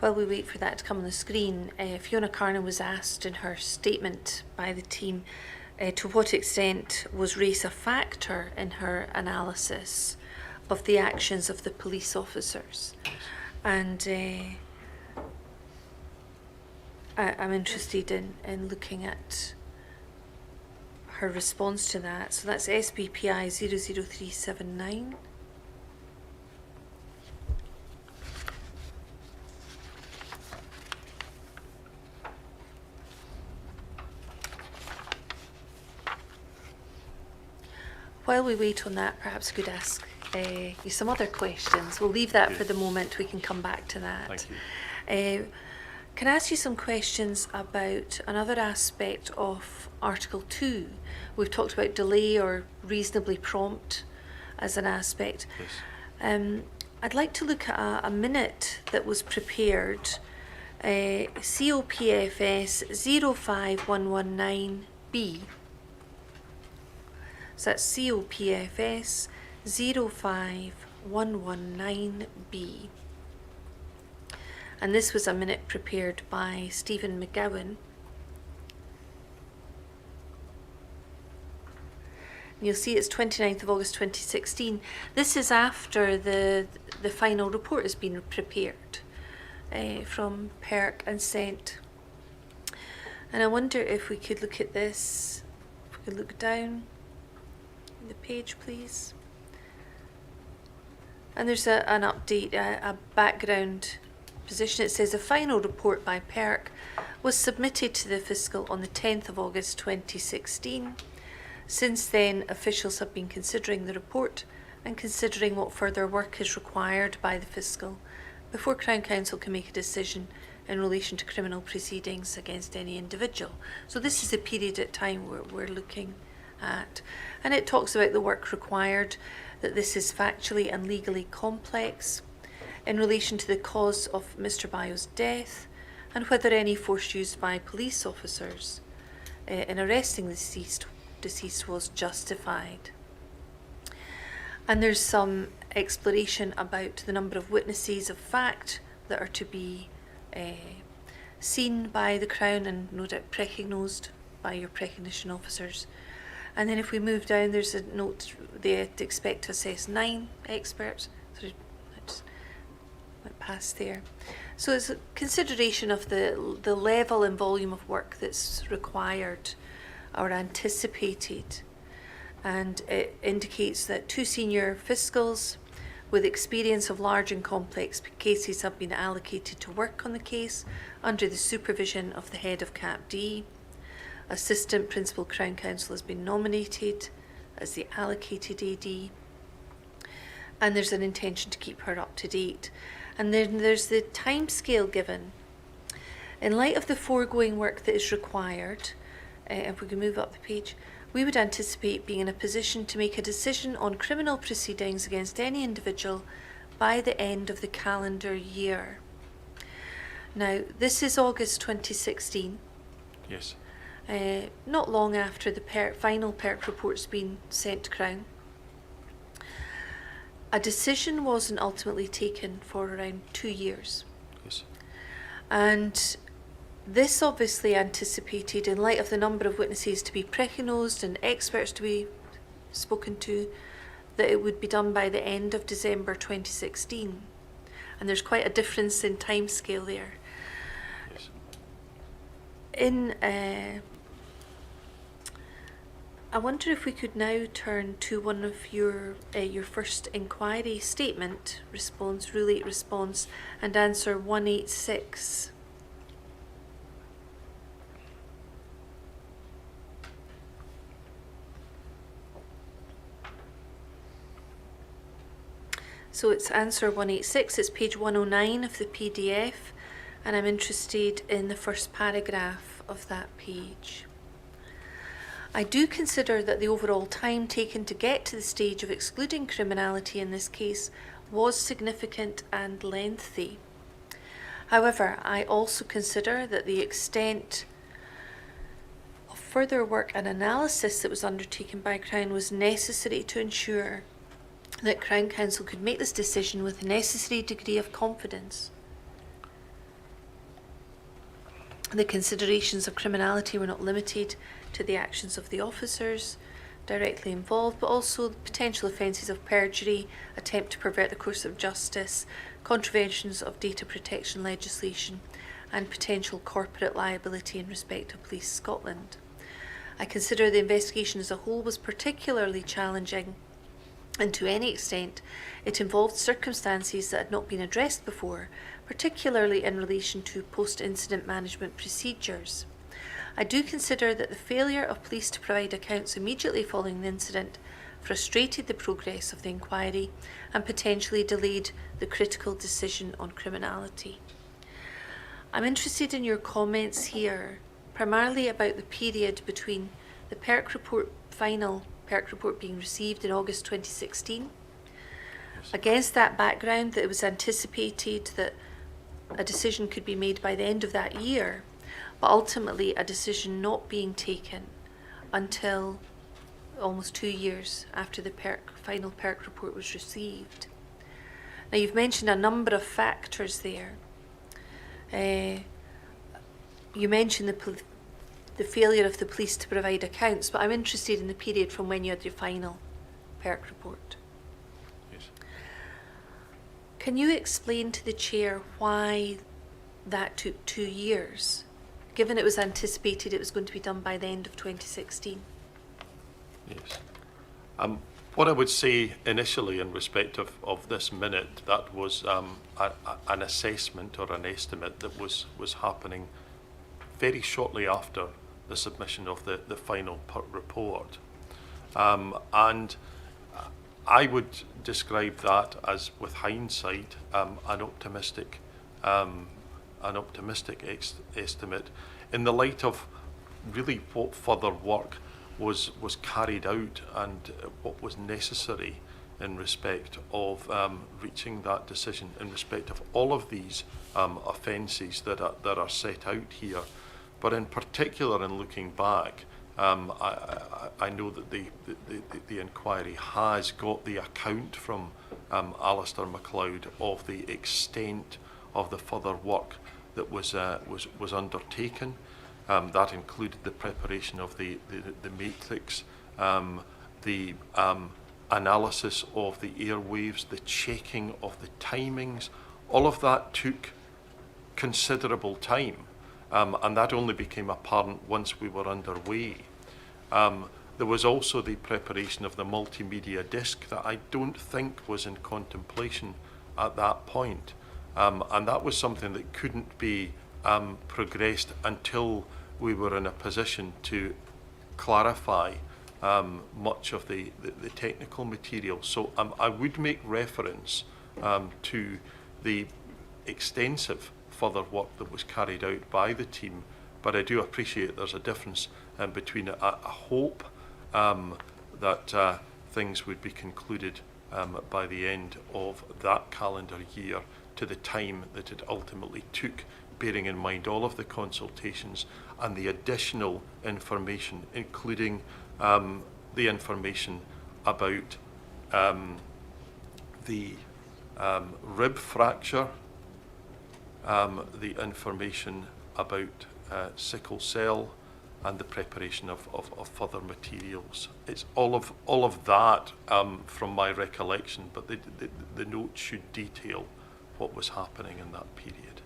While we wait for that to come on the screen, Fiona Carnan was asked in her statement by the team to what extent was race a factor in her analysis of the actions of the police officers. And I'm interested in looking at her response to that. So that's SBPI 00379. While we wait on that, perhaps I could ask you some other questions. We'll leave that for the moment. We can come back to that. Thank you. Can I ask you some questions about another aspect of Article 2? We've talked about delay or reasonably prompt as an aspect. Yes. I'd like to look at a minute that was prepared, COPFS 05119B. So that's COPFS 05119B. And this was a minute prepared by Stephen McGowan. You'll see it's 29th of August 2016. This is after the final report has been prepared from PERC and sent. And I wonder if we could look at this, if we could look down the page, please. And there's an update, a background position. It says a final report by PERC was submitted to the Fiscal on the 10th of August 2016. Since then, officials have been considering the report and considering what further work is required by the Fiscal before Crown Counsel can make a decision in relation to criminal proceedings against any individual. So this is a period of time where we're looking at. And it talks about the work required, that this is factually and legally complex in relation to the cause of Mr. Bayo's death and whether any force used by police officers in arresting the deceased was justified. And there's some exploration about the number of witnesses of fact that are to be seen by the Crown and no doubt precognosed by your precognition officers. And then if we move down, there's a note they expect to assess 9 experts. Sorry, I just went past there. So it's a consideration of the level and volume of work that's required or anticipated. And it indicates that 2 senior fiscals with experience of large and complex cases have been allocated to work on the case under the supervision of the head of CAPD. Assistant Principal Crown Counsel has been nominated as the allocated AD, and there's an intention to keep her up to date. And then there's the timescale given. In light of the foregoing work that is required, if we can move up the page, we would anticipate being in a position to make a decision on criminal proceedings against any individual by the end of the calendar year. Now, this is August 2016. Yes. Not long after the final PERC report's been sent to Crown. A decision wasn't ultimately taken for around 2 years. Yes. And this obviously anticipated, in light of the number of witnesses to be precognosed and experts to be spoken to, that it would be done by the end of December 2016. And there's quite a difference in timescale there. Yes. In I wonder if we could now turn to one of your first inquiry statement, response, Rule 8 response, and answer 186. So it's answer 186, it's page 109 of the PDF, and I'm interested in the first paragraph of that page. I do consider that the overall time taken to get to the stage of excluding criminality in this case was significant and lengthy. However, I also consider that the extent of further work and analysis that was undertaken by Crown was necessary to ensure that Crown Counsel could make this decision with the necessary degree of confidence. The considerations of criminality were not limited to the actions of the officers directly involved, but also the potential offences of perjury, attempt to pervert the course of justice, contraventions of data protection legislation, and potential corporate liability in respect of Police Scotland. I consider the investigation as a whole was particularly challenging, and to any extent it involved circumstances that had not been addressed before, particularly in relation to post-incident management procedures. I do consider that the failure of police to provide accounts immediately following the incident frustrated the progress of the inquiry and potentially delayed the critical decision on criminality. I'm interested in your comments here, primarily about the period between the final PERC report being received in August 2016. Against that background, that it was anticipated that a decision could be made by the end of that year, but ultimately a decision not being taken until almost 2 years after the final PERC report was received. Now, you've mentioned a number of factors there. You mentioned the failure of the police to provide accounts, but I'm interested in the period from when you had your final PERC report. Yes. Can you explain to the Chair why that took 2 years, given it was anticipated it was going to be done by the end of 2016? Yes. What I would say initially in respect of this minute, that was an assessment or an estimate that was happening very shortly after the submission of the final report. And I would describe that as, with hindsight, an optimistic estimate in the light of really what further work was carried out and what was necessary in respect of reaching that decision in respect of all of these offences that are set out here. But in particular, in looking back, I know that the inquiry has got the account from Alistair MacLeod of the extent of the further work that was undertaken. That included the preparation of the matrix, the analysis of the airwaves, the checking of the timings. All of that took considerable time, and that only became apparent once we were underway. There was also the preparation of the multimedia disc that I don't think was in contemplation at that point, and that was something that couldn't be progressed until we were in a position to clarify much of the technical material. So I would make reference to the extensive further work that was carried out by the team, but I do appreciate there's a difference between a hope that things would be concluded by the end of that calendar year to the time that it ultimately took, bearing in mind all of the consultations and the additional information, including the information about the rib fracture, the information about sickle cell, and the preparation of further materials. It's all of that from my recollection, but the note should detail what was happening in that period.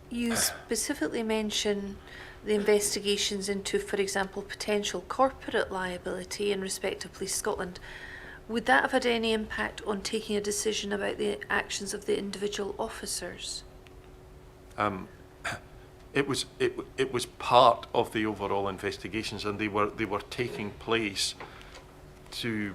You specifically mention the investigations into, for example, potential corporate liability in respect of Police Scotland. Would that have had any impact on taking a decision about the actions of the individual officers? It was part of the overall investigations, and they were taking place to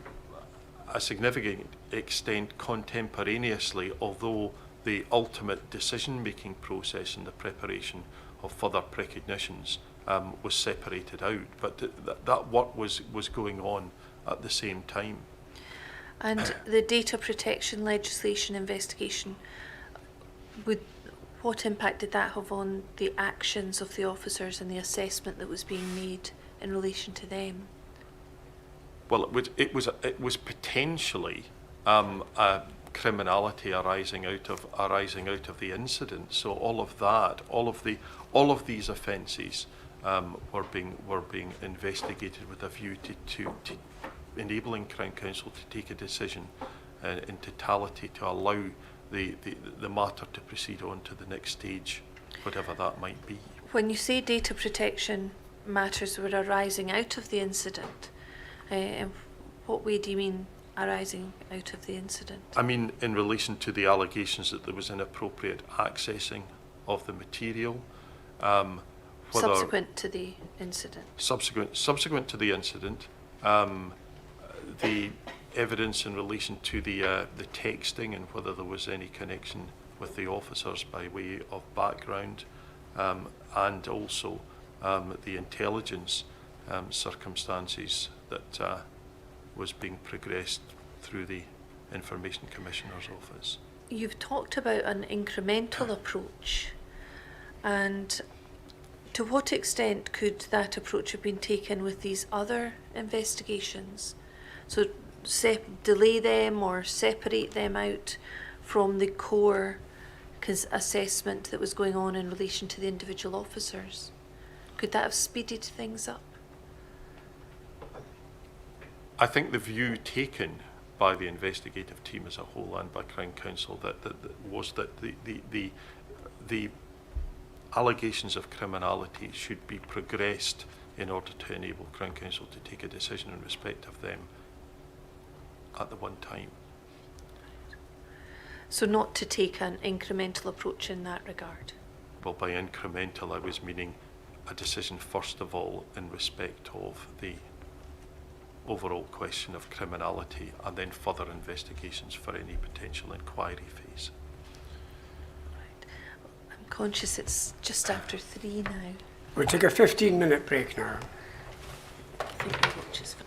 a significant extent contemporaneously, although the ultimate decision-making process and the preparation of further precognitions was separated out. But that work was going on at the same time. And the data protection legislation investigation, what impact did that have on the actions of the officers and the assessment that was being made in relation to them? Well, it was potentially a criminality arising out of the incident. So all of that, all of these offences were being investigated with a view to enabling Crown Counsel to take a decision in totality to allow the matter to proceed on to the next stage, whatever that might be. When you say data protection matters were arising out of the incident, in what way do you mean arising out of the incident? I mean, in relation to the allegations that there was inappropriate accessing of the material. Subsequent to the incident? Subsequent to the incident, the evidence in relation to the texting and whether there was any connection with the officers by way of background, and also the intelligence circumstances that was being progressed through the Information Commissioner's office. You've talked about an incremental approach, and to what extent could that approach have been taken with these other investigations? So delay them or separate them out from the core assessment that was going on in relation to the individual officers? Could that have speeded things up? I think the view taken by the investigative team as a whole and by Crown Counsel was that the allegations of criminality should be progressed in order to enable Crown Counsel to take a decision in respect of them at the one time. So not to take an incremental approach in that regard? Well, by incremental I was meaning a decision first of all in respect of the overall question of criminality, and then further investigations for any potential inquiry phase. Right. I'm conscious it's just after 3 now. We'll take a 15-minute break now. I think my watch is fine.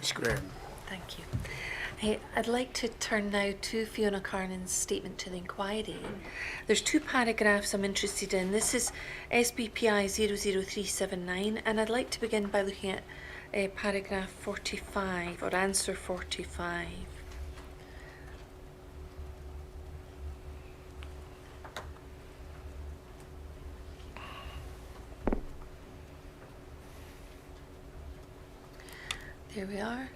Ms. Graham. Thank you. I'd like to turn now to Fiona Carnan's statement to the inquiry. There's 2 paragraphs I'm interested in. This is SBPI 00379, and I'd like to begin by looking at paragraph 45, or answer 45. There we are.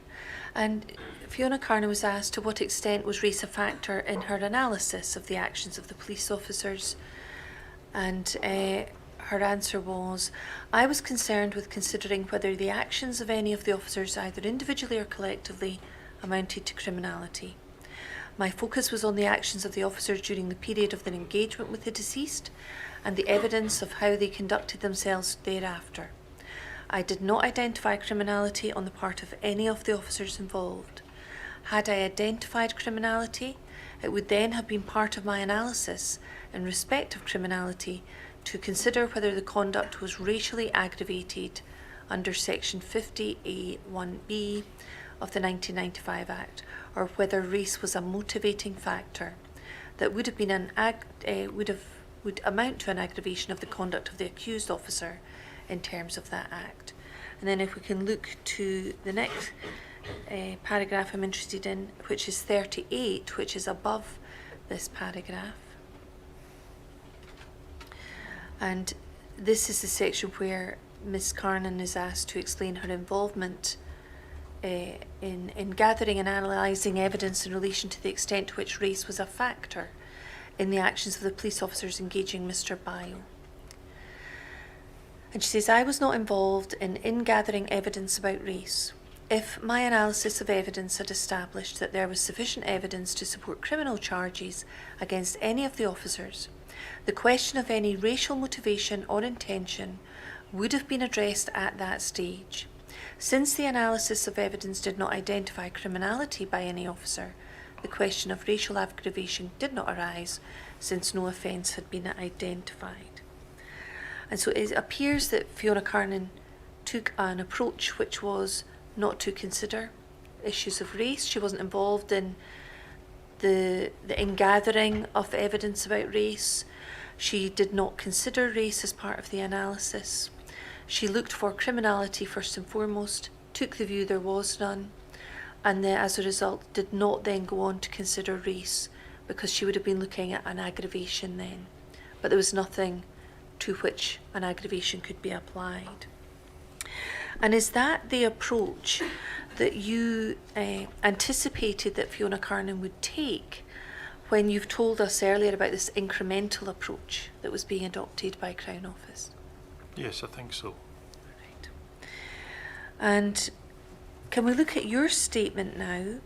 And Fiona Carnan was asked to what extent was race a factor in her analysis of the actions of the police officers. And her answer was, I was concerned with considering whether the actions of any of the officers, either individually or collectively, amounted to criminality. My focus was on the actions of the officers during the period of their engagement with the deceased and the evidence of how they conducted themselves thereafter. I did not identify criminality on the part of any of the officers involved. Had I identified criminality, it would then have been part of my analysis in respect of criminality to consider whether the conduct was racially aggravated under Section 50A(1)(b) of the 1995 Act, or whether race was a motivating factor that would have been would amount to an aggravation of the conduct of the accused officer in terms of that act. And then if we can look to the next paragraph I'm interested in, which is 38, which is above this paragraph. And this is the section where Ms. Carnan is asked to explain her involvement in gathering and analysing evidence in relation to the extent to which race was a factor in the actions of the police officers engaging Mr. Bio. And she says, I was not involved in gathering evidence about race. If my analysis of evidence had established that there was sufficient evidence to support criminal charges against any of the officers, the question of any racial motivation or intention would have been addressed at that stage. Since the analysis of evidence did not identify criminality by any officer, the question of racial aggravation did not arise, since no offence had been identified. And so it appears that Fiona Carnan took an approach which was not to consider issues of race. She wasn't involved in the gathering of evidence about race. She did not consider race as part of the analysis. She looked for criminality first and foremost, took the view there was none, and then as a result did not then go on to consider race, because she would have been looking at an aggravation then. But there was nothing to which an aggravation could be applied. And is that the approach that you anticipated that Fiona Carnan would take when you've told us earlier about this incremental approach that was being adopted by Crown Office? Yes, I think so. Right. And can we look at your statement now?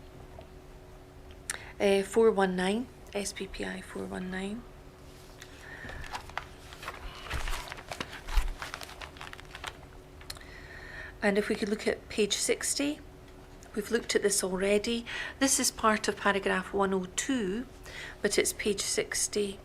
419, SPPI 419. And if we could look at page 60, we've looked at this already. This is part of paragraph 102, but it's page 60.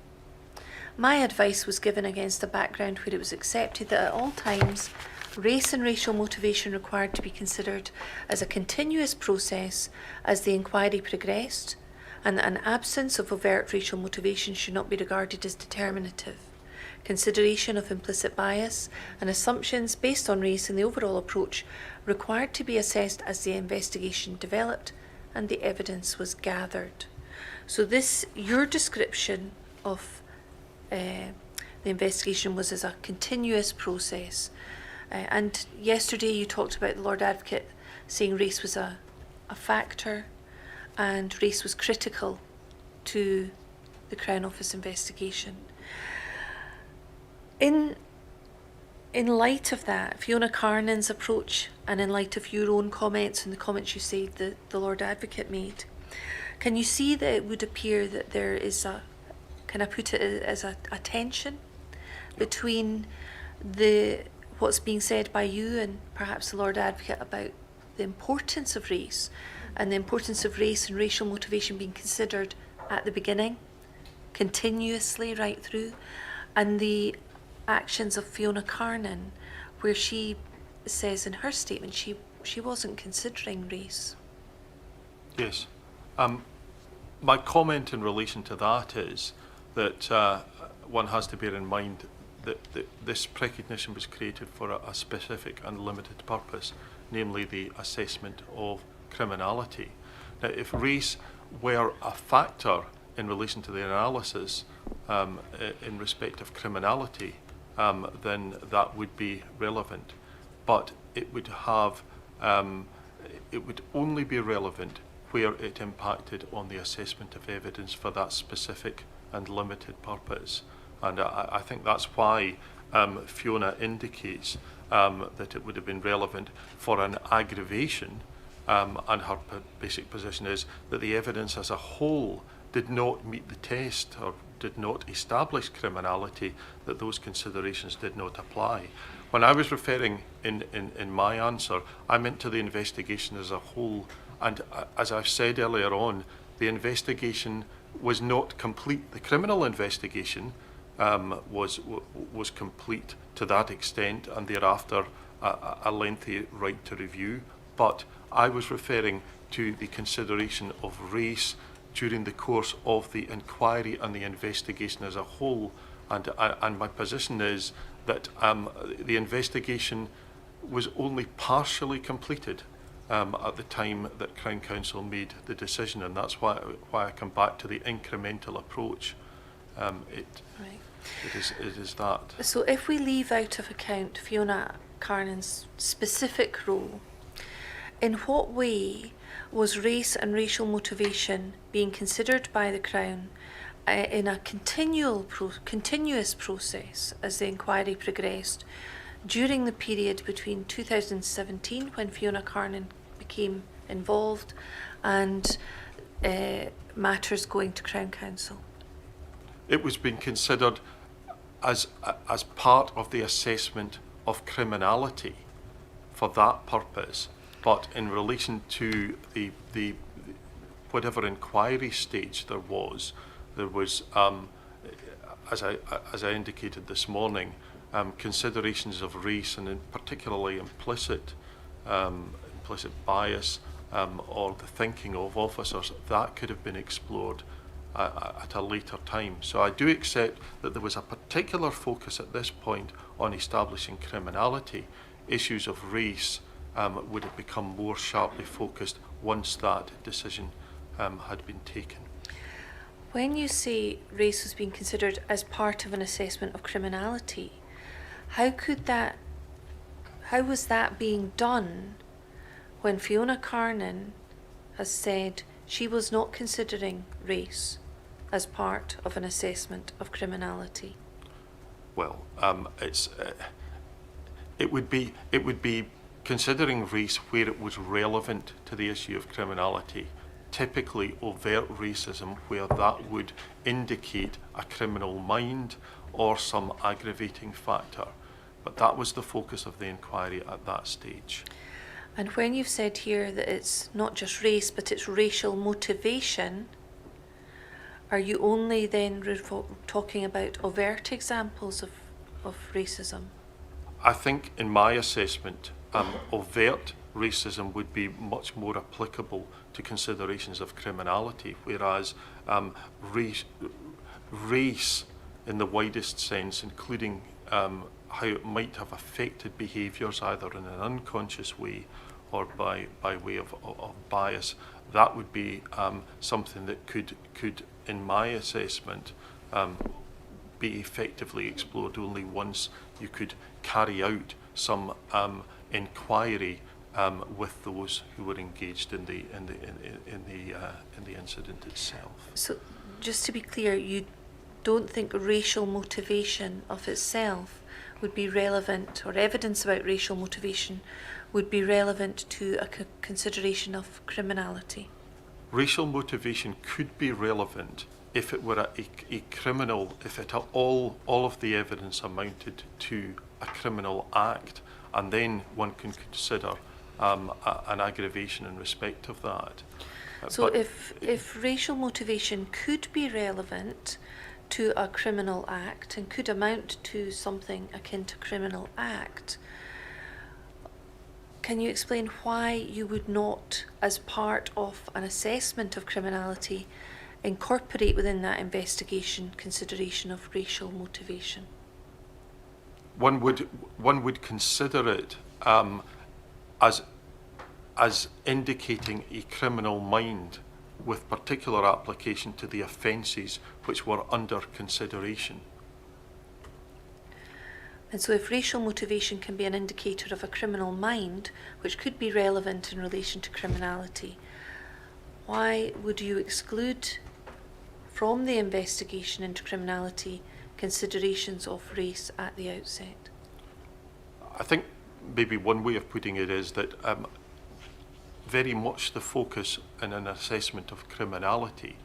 My advice was given against a background where it was accepted that at all times, race and racial motivation required to be considered as a continuous process as the inquiry progressed, and that an absence of overt racial motivation should not be regarded as determinative. Consideration of implicit bias and assumptions based on race in the overall approach required to be assessed as the investigation developed and the evidence was gathered. So this, your description of the investigation was as a continuous process. And yesterday you talked about the Lord Advocate saying race was a factor and race was critical to the Crown Office investigation. In light of that, Fiona Carnan's approach, and in light of your own comments and the comments you said that the Lord Advocate made, can you see that it would appear that there is a, can I put it as a tension between what's being said by you and perhaps the Lord Advocate about the importance of race and the importance of race and racial motivation being considered at the beginning, continuously right through, and the actions of Fiona Carnan, where she says in her statement she she wasn't considering race. Yes. My comment in relation to that is that one has to bear in mind that this recognition was created for a specific and limited purpose, namely the assessment of criminality. Now, if race were a factor in relation to the analysis in respect of criminality, then that would be relevant. But it would have, it would only be relevant where it impacted on the assessment of evidence for that specific and limited purpose. And I think that's why Fiona indicates that it would have been relevant for an aggravation, and her basic position is that the evidence as a whole did not meet the test or did not establish criminality, that those considerations did not apply. When I was referring in my answer, I meant to the investigation as a whole, and as I've said earlier on, the investigation was not complete. The criminal investigation was complete to that extent, and thereafter a lengthy right to review. But I was referring to the consideration of race during the course of the inquiry and the investigation as a whole. And my position is that the investigation was only partially completed at the time that Crown Counsel made the decision, and that's why I come back to the incremental approach. Right. It is that. So if we leave out of account Fiona Carnan's specific role, in what way was race and racial motivation being considered by the Crown in a continuous process as the inquiry progressed during the period between 2017, when Fiona Carnan became involved, and matters going to Crown Counsel? It was being considered as part of the assessment of criminality for that purpose, but in relation to the whatever inquiry stage there was, as I indicated this morning, considerations of race and particularly implicit bias or the thinking of officers, that could have been explored at a later time. So I do accept that there was a particular focus at this point on establishing criminality. Issues of race would have become more sharply focused once that decision had been taken. When you say race was being considered as part of an assessment of criminality, how was that being done when Fiona Carnan has said she was not considering race as part of an assessment of criminality? Well, it would be considering race where it was relevant to the issue of criminality. Typically overt racism, where that would indicate a criminal mind or some aggravating factor. But that was the focus of the inquiry at that stage. And when you've said here that it's not just race, but it's racial motivation, are you only then talking about overt examples of racism? I think in my assessment, overt racism would be much more applicable to considerations of criminality, whereas race in the widest sense, including how it might have affected behaviours either in an unconscious way or by way of bias, that would be something that could, in my assessment, be effectively explored only once you could carry out some inquiry with those who were engaged in the incident itself. So, just to be clear, you don't think racial motivation of itself would be relevant, or evidence about racial motivation would be relevant to a consideration of criminality? Racial motivation could be relevant if it were a criminal, if all of the evidence amounted to a criminal act, and then one can consider an aggravation in respect of that. So if racial motivation could be relevant to a criminal act and could amount to something akin to criminal act, can you explain why you would not, as part of an assessment of criminality, incorporate within that investigation consideration of racial motivation? One would consider it as indicating a criminal mind with particular application to the offences which were under consideration. And so if racial motivation can be an indicator of a criminal mind, which could be relevant in relation to criminality, why would you exclude from the investigation into criminality considerations of race at the outset? I think maybe one way of putting it is that very much the focus in an assessment of criminality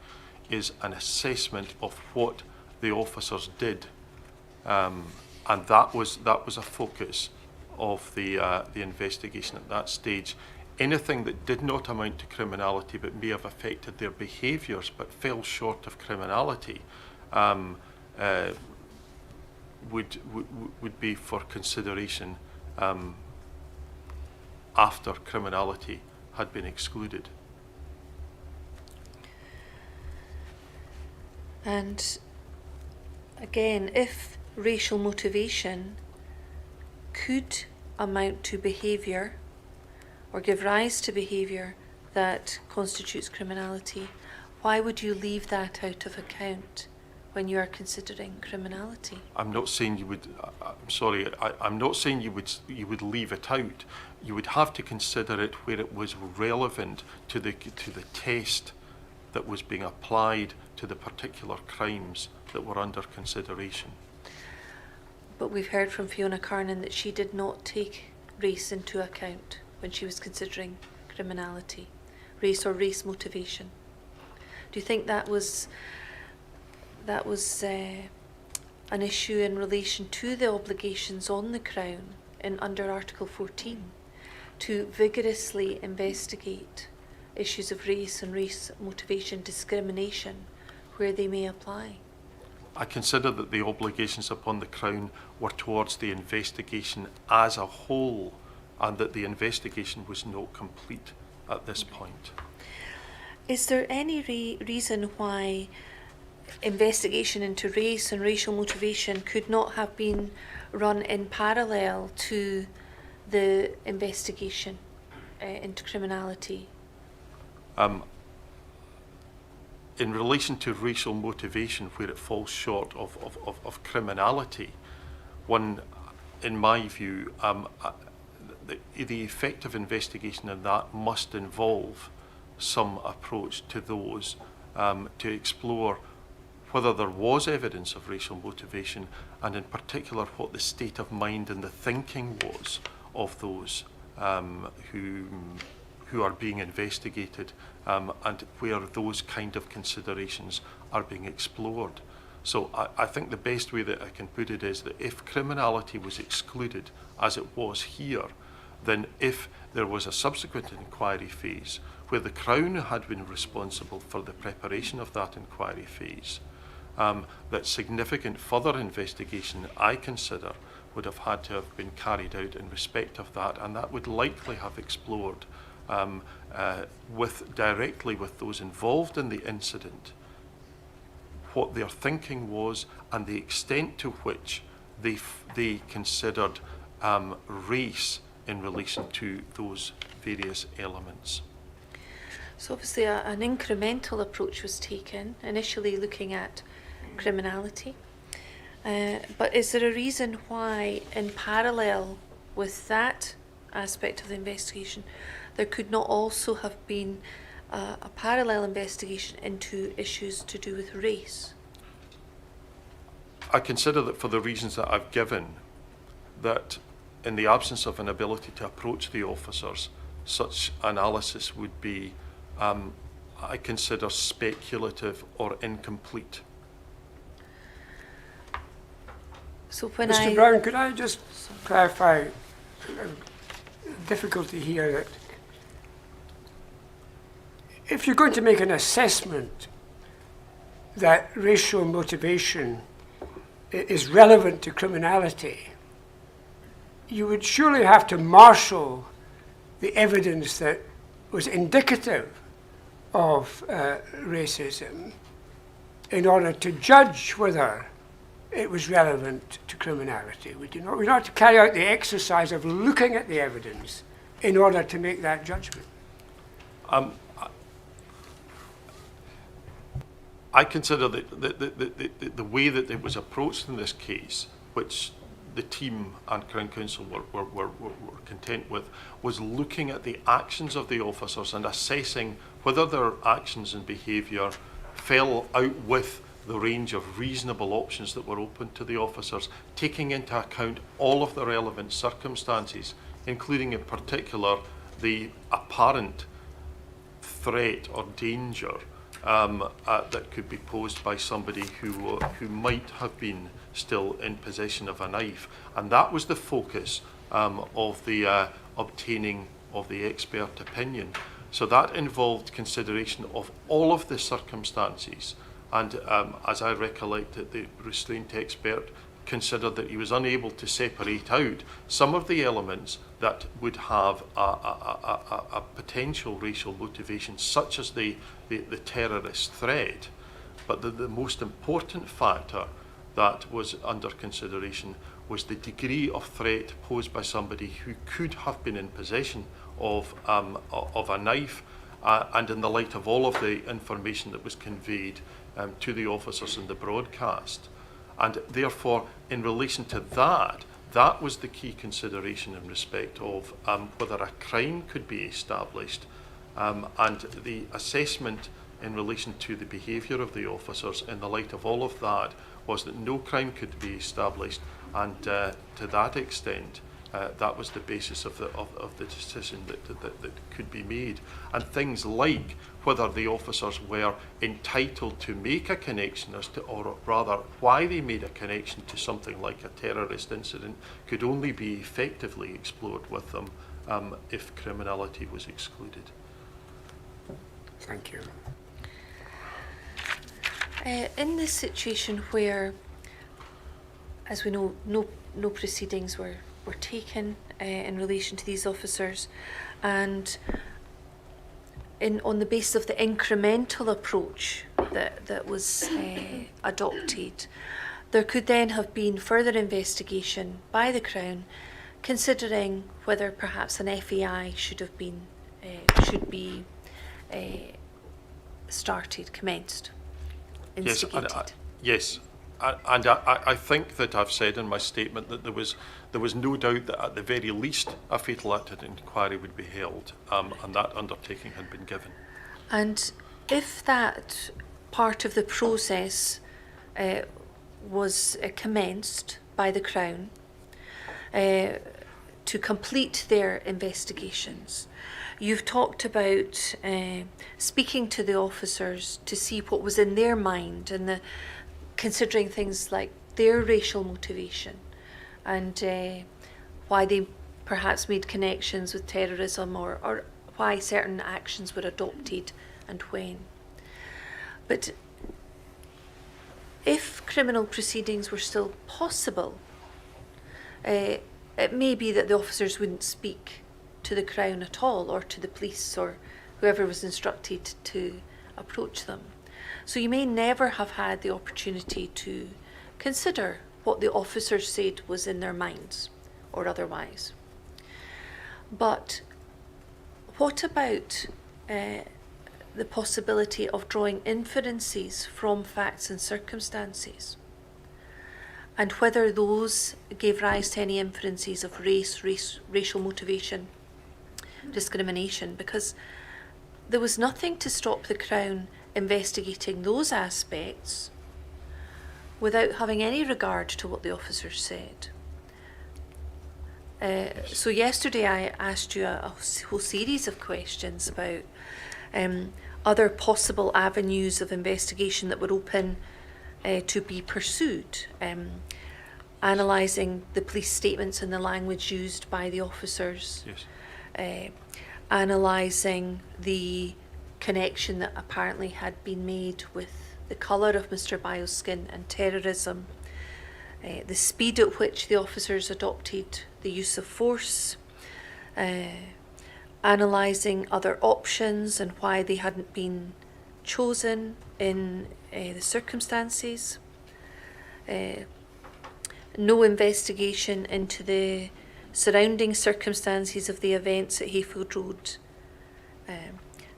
is an assessment of what the officers did. And that was a focus of the investigation at that stage. Anything that did not amount to criminality but may have affected their behaviours but fell short of criminality would be for consideration after criminality had been excluded. And again, if racial motivation could amount to behaviour or give rise to behaviour that constitutes criminality, why would you leave that out of account when you are considering criminality? I'm not saying you would. I'm sorry. I'm not saying you would leave it out. You would have to consider it where it was relevant to the test that was being applied to the particular crimes that were under consideration. But we've heard from Fiona Carnan that she did not take race into account when she was considering criminality, race or race motivation. Do you think that was an issue in relation to the obligations on the Crown under Article 14 to vigorously investigate issues of race and race motivation discrimination where they may apply? I consider that the obligations upon the Crown were towards the investigation as a whole, and that the investigation was not complete at this point. Is there any reason why investigation into race and racial motivation could not have been run in parallel to the investigation into criminality? In relation to racial motivation, where it falls short of criminality, one, in my view, the effective investigation in that must involve some approach to those to explore whether there was evidence of racial motivation, and in particular what the state of mind and the thinking was of those who are being investigated, and where those kind of considerations are being explored. So I think the best way that I can put it is that if criminality was excluded, as it was here, then if there was a subsequent inquiry phase where the Crown had been responsible for the preparation of that inquiry phase, that significant further investigation, I consider, would have had to have been carried out in respect of that, and that would likely have explored directly with those involved in the incident what their thinking was and the extent to which they considered race in relation to those various elements. So obviously an incremental approach was taken, initially looking at criminality. But is there a reason why, in parallel with that aspect of the investigation, there could not also have been a parallel investigation into issues to do with race? I consider that for the reasons that I've given, that in the absence of an ability to approach the officers, such analysis would be, I consider, speculative or incomplete. So when Mr. Brown, could I just clarify a difficulty here, that if you're going to make an assessment that racial motivation is relevant to criminality, you would surely have to marshal the evidence that was indicative of racism in order to judge whether it was relevant to criminality. We do not to carry out the exercise of looking at the evidence in order to make that judgment. I consider that the way that it was approached in this case, which the team and Crown Counsel were content with, was looking at the actions of the officers and assessing whether their actions and behaviour fell out with the range of reasonable options that were open to the officers, taking into account all of the relevant circumstances, including in particular the apparent threat or danger that could be posed by somebody who might have been still in possession of a knife. And that was the focus of the obtaining of the expert opinion. So that involved consideration of all of the circumstances. And as I recollect it, the restraint expert considered that he was unable to separate out some of the elements that would have a potential racial motivation, such as the terrorist threat. But the most important factor that was under consideration was the degree of threat posed by somebody who could have been in possession of a knife, and in the light of all of the information that was conveyed to the officers in the broadcast. And therefore, in relation to that, that was the key consideration in respect of whether a crime could be established, and the assessment in relation to the behaviour of the officers in the light of all of that was that no crime could be established, and to that extent that was the basis of the decision that could be made. And things like whether the officers were entitled to make a connection as to, or rather why they made a connection to something like a terrorist incident, could only be effectively explored with them if criminality was excluded. Thank you. In this situation where, as we know, no proceedings were taken in relation to these officers, and on the basis of the incremental approach that was adopted, there could then have been further investigation by the Crown, considering whether perhaps an FAI should be commenced, instigated. Yes, and I think that I've said in my statement that there was no doubt that at the very least a fatal act inquiry would be held, and that undertaking had been given. And if that part of the process was commenced by the Crown to complete their investigations, you've talked about speaking to the officers to see what was in their mind, and considering things like their racial motivation and why they perhaps made connections with terrorism, or why certain actions were adopted and when. But if criminal proceedings were still possible, it may be that the officers wouldn't speak to the Crown at all, or to the police, or whoever was instructed to approach them. So you may never have had the opportunity to consider what the officers said was in their minds, or otherwise. But what about the possibility of drawing inferences from facts and circumstances, and whether those gave rise to any inferences of racial motivation, discrimination? Because there was nothing to stop the Crown investigating those aspects without having any regard to what the officers said. So yesterday I asked you a whole series of questions about other possible avenues of investigation that were open to be pursued, analysing the police statements and the language used by the officers, Yes. Analysing the connection that apparently had been made with the colour of Mr. Bio's skin and terrorism, the speed at which the officers adopted the use of force, analysing other options and why they hadn't been chosen in the circumstances. No investigation into the surrounding circumstances of the events at Hayfield Road.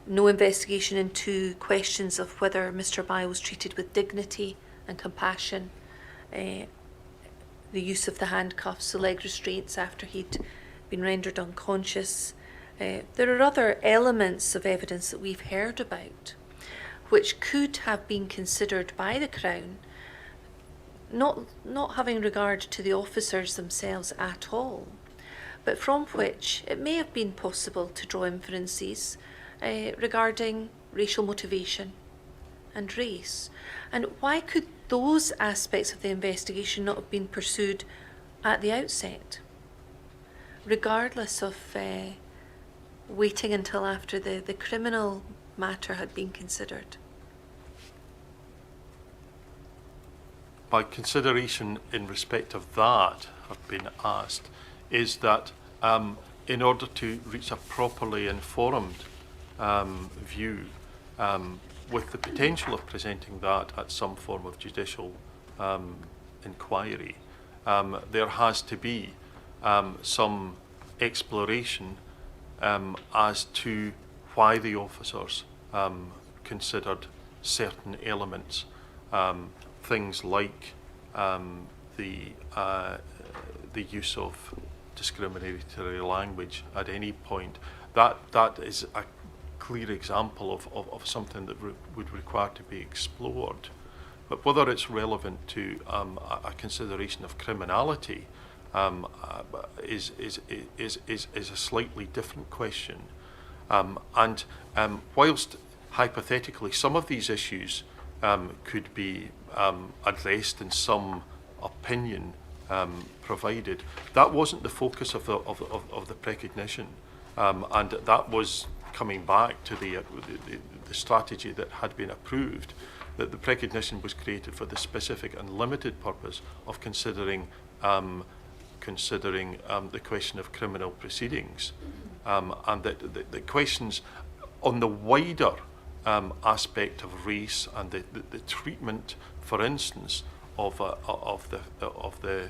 No investigation into questions of whether Mr. Bye was treated with dignity and compassion. The use of the handcuffs, the leg restraints after he'd been rendered unconscious. There are other elements of evidence that we've heard about which could have been considered by the Crown, not having regard to the officers themselves at all, but from which it may have been possible to draw inferences regarding racial motivation and race. And why could those aspects of the investigation not have been pursued at the outset, regardless of waiting until after the criminal matter had been considered? My consideration in respect of that have been asked is that in order to reach a properly informed view, with the potential of presenting that at some form of judicial inquiry, there has to be some exploration as to why the officers considered certain elements, things like the use of discriminatory language at any point. That is a clear example of something that would require to be explored. But whether it's relevant to a consideration of criminality is a slightly different question. Whilst hypothetically some of these issues could be addressed in some opinion provided, that wasn't the focus of the precognition, and that was coming back to the strategy that had been approved, that the precognition was created for the specific and limited purpose of considering the question of criminal proceedings, and that the questions on the wider aspect of race and the treatment, for instance, of the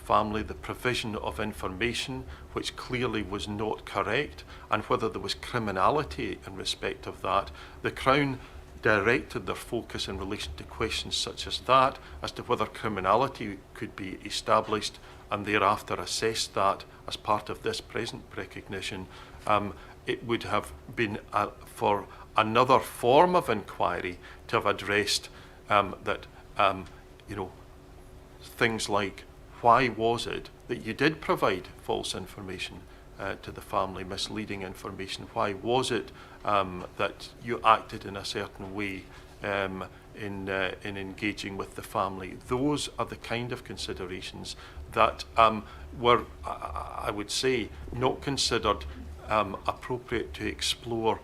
family, the provision of information which clearly was not correct, and whether there was criminality in respect of that. The Crown directed their focus in relation to questions such as that, as to whether criminality could be established, and thereafter assessed that as part of this present precognition. It would have been for another form of inquiry to have addressed things like, why was it that you did provide false information to the family, misleading information? Why was it that you acted in a certain way in engaging with the family? Those are the kind of considerations that were, I would say, not considered appropriate to explore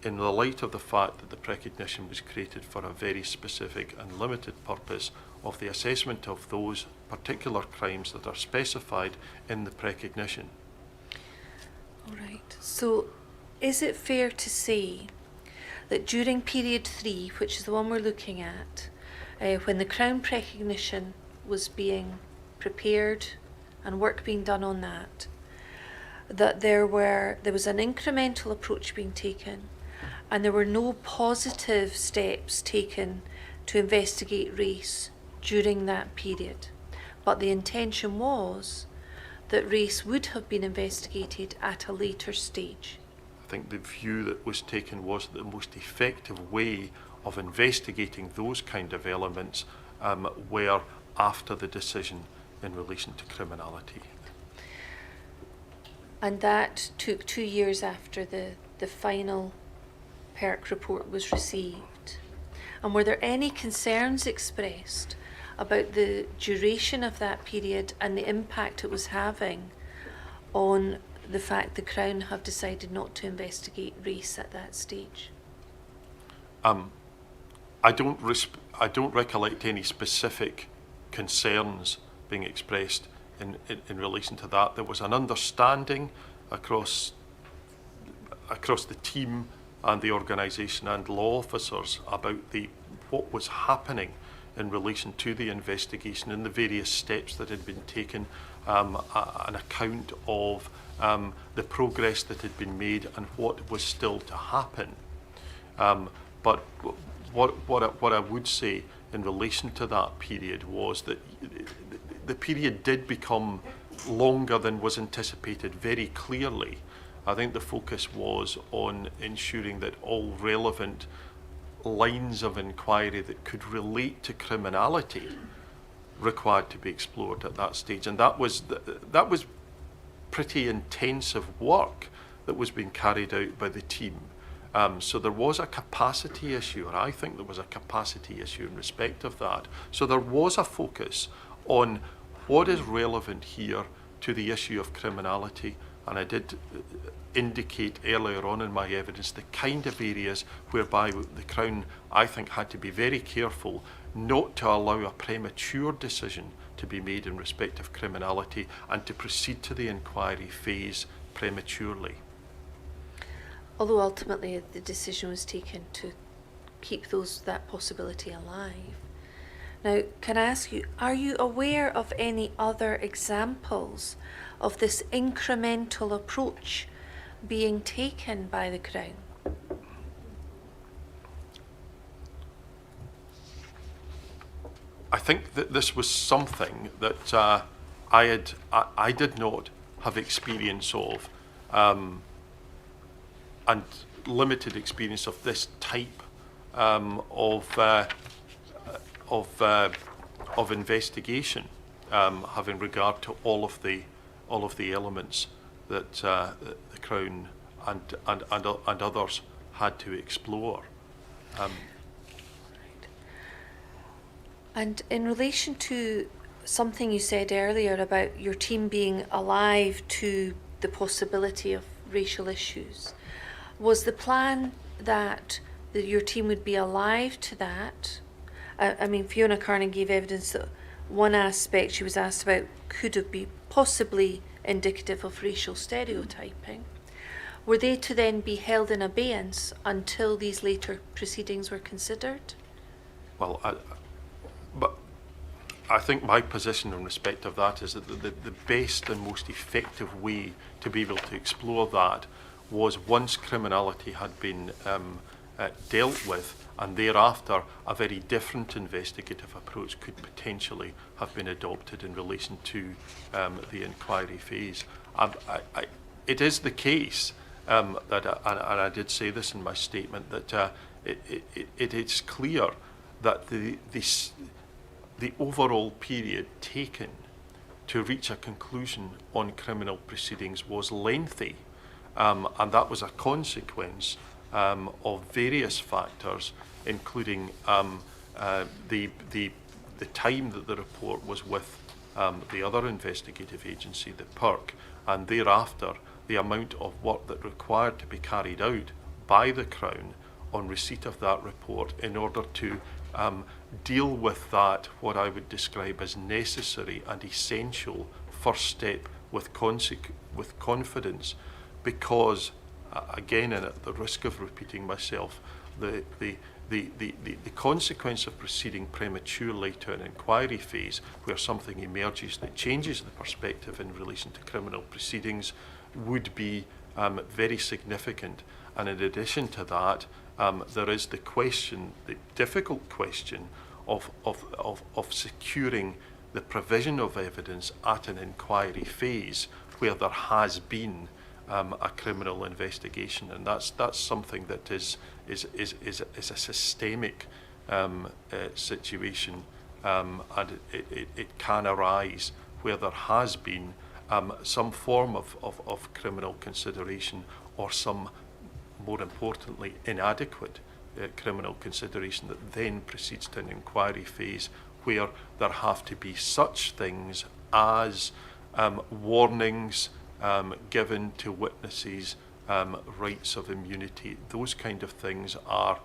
in the light of the fact that the precognition was created for a very specific and limited purpose of the assessment of those particular crimes that are specified in the precognition. All right. So is it fair to say that during period 3, which is the one we're looking at, when the Crown precognition was being prepared and work being done on that there was an incremental approach being taken, and there were no positive steps taken to investigate race during that period, but the intention was that race would have been investigated at a later stage? I think the view that was taken was that the most effective way of investigating those kind of elements were after the decision in relation to criminality. And that took 2 years after the final PERC report was received. And were there any concerns expressed about the duration of that period and the impact it was having on the fact the Crown have decided not to investigate race at that stage? I don't recollect any specific concerns being expressed in relation to that. There was an understanding across across the team and the organisation and law officers about what was happening in relation to the investigation and the various steps that had been taken, an account of the progress that had been made and what was still to happen. But what I would say in relation to that period was that the period did become longer than was anticipated very clearly. I think the focus was on ensuring that all relevant lines of inquiry that could relate to criminality required to be explored at that stage, and that was pretty intensive work that was being carried out by the team. So there was a capacity issue, or I think there was a capacity issue in respect of that. So there was a focus on what is relevant here to the issue of criminality, and I did indicate earlier on in my evidence the kind of areas whereby the Crown, I think, had to be very careful not to allow a premature decision to be made in respect of criminality and to proceed to the inquiry phase prematurely. Although ultimately the decision was taken to keep that possibility alive. Now, can I ask you, are you aware of any other examples of this incremental approach being taken by the Crown? I think that this was something that I did not have experience of, and limited experience of this type of investigation, having regard to all of the elements that the Crown and others had to explore. And in relation to something you said earlier about your team being alive to the possibility of racial issues, was the plan that your team would be alive to that? I mean, Fiona Carnan gave evidence that one aspect she was asked about could have been possibly indicative of racial stereotyping. Were they to then be held in abeyance until these later proceedings were considered? Well, but I think my position in respect of that is that the best and most effective way to be able to explore that was once criminality had been dealt with, and thereafter a very different investigative approach could potentially have been adopted in relation to the inquiry phase. It is the case that, and I did say this in my statement, that it is clear that the overall period taken to reach a conclusion on criminal proceedings was lengthy, and that was a consequence of various factors, including the time that the report was with the other investigative agency, the PERC, and thereafter the amount of work that required to be carried out by the Crown on receipt of that report in order to deal with that, what I would describe as necessary and essential first step with confidence, because again, and at the risk of repeating myself, the consequence of proceeding prematurely to an inquiry phase where something emerges that changes the perspective in relation to criminal proceedings would be very significant. And in addition to that, there is the difficult question of securing the provision of evidence at an inquiry phase where there has been a criminal investigation, and that's something that is a systemic situation, and it can arise where there has been some form of criminal consideration, or some, more importantly, inadequate criminal consideration that then proceeds to an inquiry phase where there have to be such things as warnings given to witnesses, rights of immunity. Those kind of things are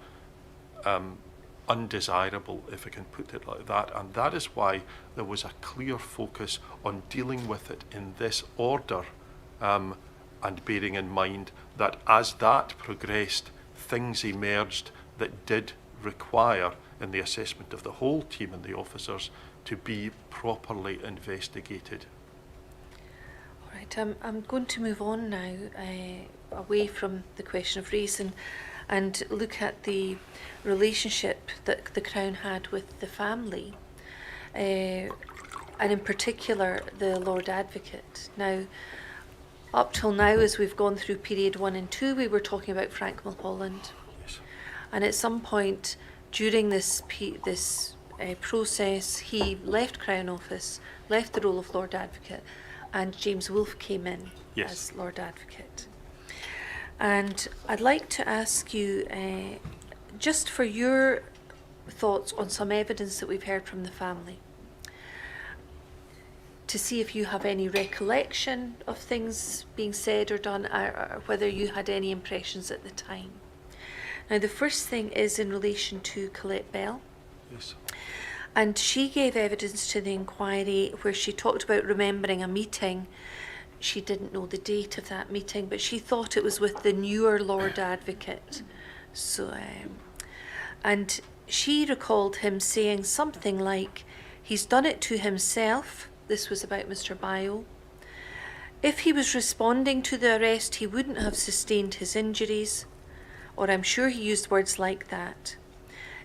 undesirable, if I can put it like that, and that is why there was a clear focus on dealing with it in this order and bearing in mind that as that progressed, things emerged that did require, in the assessment of the whole team and the officers, to be properly investigated. All right, I'm going to move on now away from the question of race and look at the relationship that the Crown had with the family, and in particular the Lord Advocate. Now, up till now, as we've gone through period 1 and 2, we were talking about Frank Mulholland. Yes. And at some point during this process, he left Crown Office, left the role of Lord Advocate, and James Wolfe came in as Lord Advocate. And I'd like to ask you, just for your thoughts on some evidence that we've heard from the family, to see if you have any recollection of things being said or done, or whether you had any impressions at the time. Now, the first thing is in relation to Colette Bell. Yes. And she gave evidence to the inquiry where she talked about remembering a meeting. She didn't know the date of that meeting, but she thought it was with the newer Lord Advocate. So, and she recalled him saying something like, he's done it to himself. This was about Mr. Bio. If he was responding to the arrest, he wouldn't have sustained his injuries, or I'm sure he used words like that.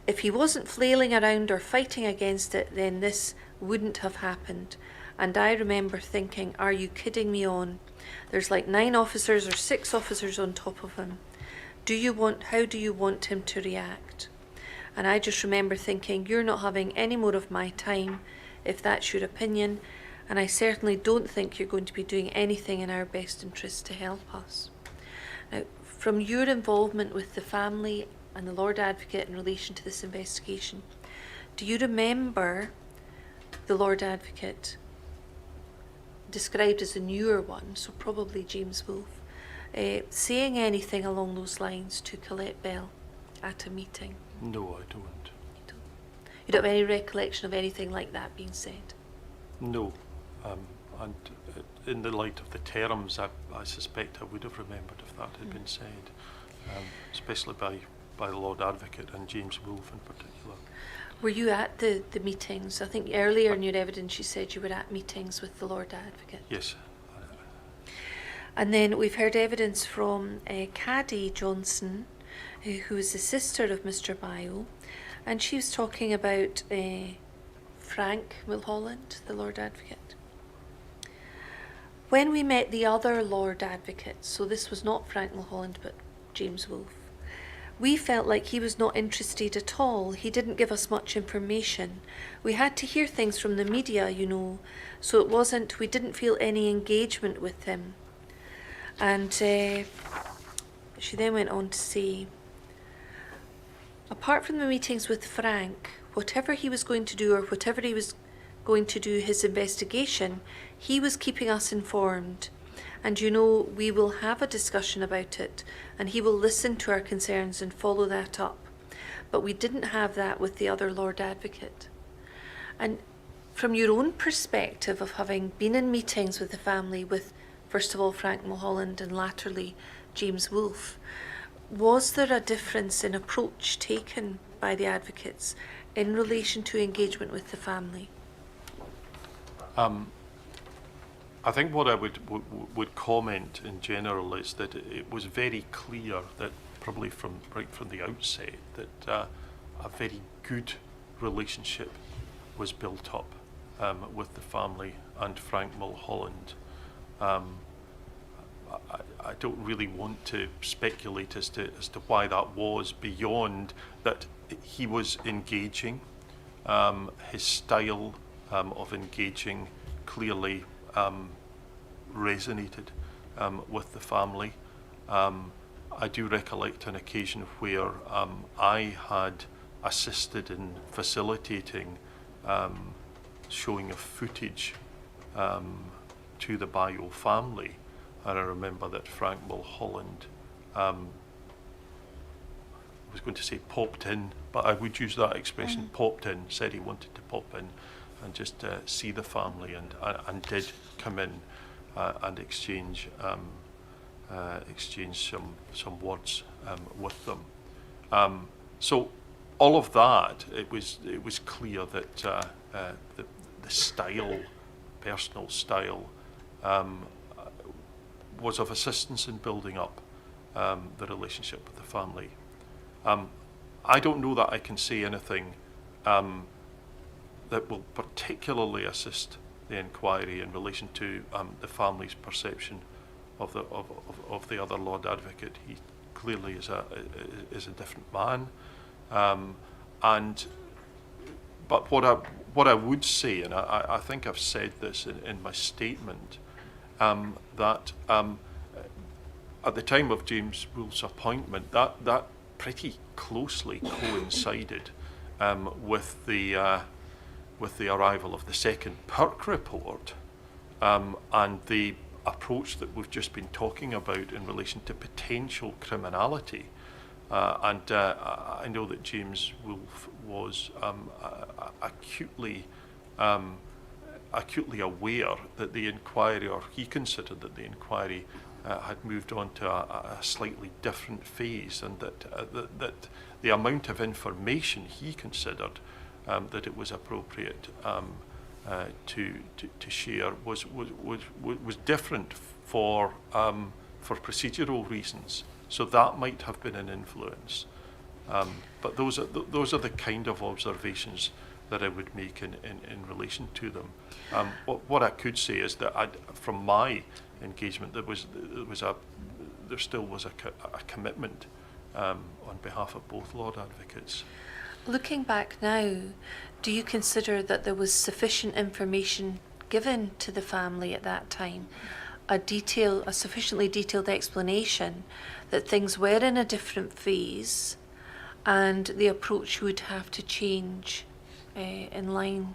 If he wasn't flailing around or fighting against it, then this wouldn't have happened. And I remember thinking, are you kidding me on? There's like 9 officers or 6 officers on top of him. How do you want him to react? And I just remember thinking, you're not having any more of my time, if that's your opinion, and I certainly don't think you're going to be doing anything in our best interest to help us. Now, from your involvement with the family and the Lord Advocate in relation to this investigation, do you remember the Lord Advocate, described as a newer one, so probably James Wolfe, saying anything along those lines to Colette Bell at a meeting? No, I don't. You don't have any recollection of anything like that being said? No. And in the light of the terms, I suspect I would have remembered if that had been said, especially by the Lord Advocate and James Wolfe in particular. Were you at the meetings? I think earlier in your evidence you said you were at meetings with the Lord Advocate. Yes. And then we've heard evidence from Caddy Johnson, who is the sister of Mr. Bio, and she was talking about Frank Mulholland, the Lord Advocate. When we met the other Lord Advocate, so this was not Frank Mulholland but James Wolfe, we felt like he was not interested at all. He didn't give us much information. We had to hear things from the media, so we didn't feel any engagement with him. And she then went on to say, apart from the meetings with Frank, whatever he was going to do or whatever he was going to do his investigation, he was keeping us informed. And we will have a discussion about it, and he will listen to our concerns and follow that up. But we didn't have that with the other Lord Advocate. And from your own perspective of having been in meetings with the family, with first of all Frank Mulholland and latterly James Wolfe, was there a difference in approach taken by the advocates in relation to engagement with the family? I think what I would comment in general is that it was very clear that probably right from the outset that a very good relationship was built up with the family and Frank Mulholland. I don't really want to speculate as to why that was, beyond that he was engaging. His style of engaging clearly resonated with the family. I do recollect an occasion where I had assisted in facilitating showing of footage to the Bio family, and I remember that Frank Mulholland, I was going to say popped in, but I would use that expression, popped in, said he wanted to pop in and just see the family, and did come in and exchange exchanged some words with them. So all of that, it was clear that the style, personal style, was of assistance in building up the relationship with the family. I don't know that I can say anything that will particularly assist the inquiry in relation to the family's perception of the other Lord Advocate. He clearly is a different man, but what I would say, and I think I've said this in my statement, that at the time of James Wolfe's appointment, that pretty closely coincided with the arrival of the second Perk report and the approach that we've just been talking about in relation to potential criminality. I know that James Wolfe was acutely aware that the inquiry, or he considered that the inquiry had moved on to a slightly different phase, and that the amount of information he considered that it was appropriate to share was different for procedural reasons. So that might have been an influence. But those are the kind of observations that I would make in relation to them. What I could say is that from my engagement, there still was a commitment on behalf of both Lord Advocates. Looking back now, do you consider that there was sufficient information given to the family at that time, a sufficiently detailed explanation that things were in a different phase and the approach would have to change in line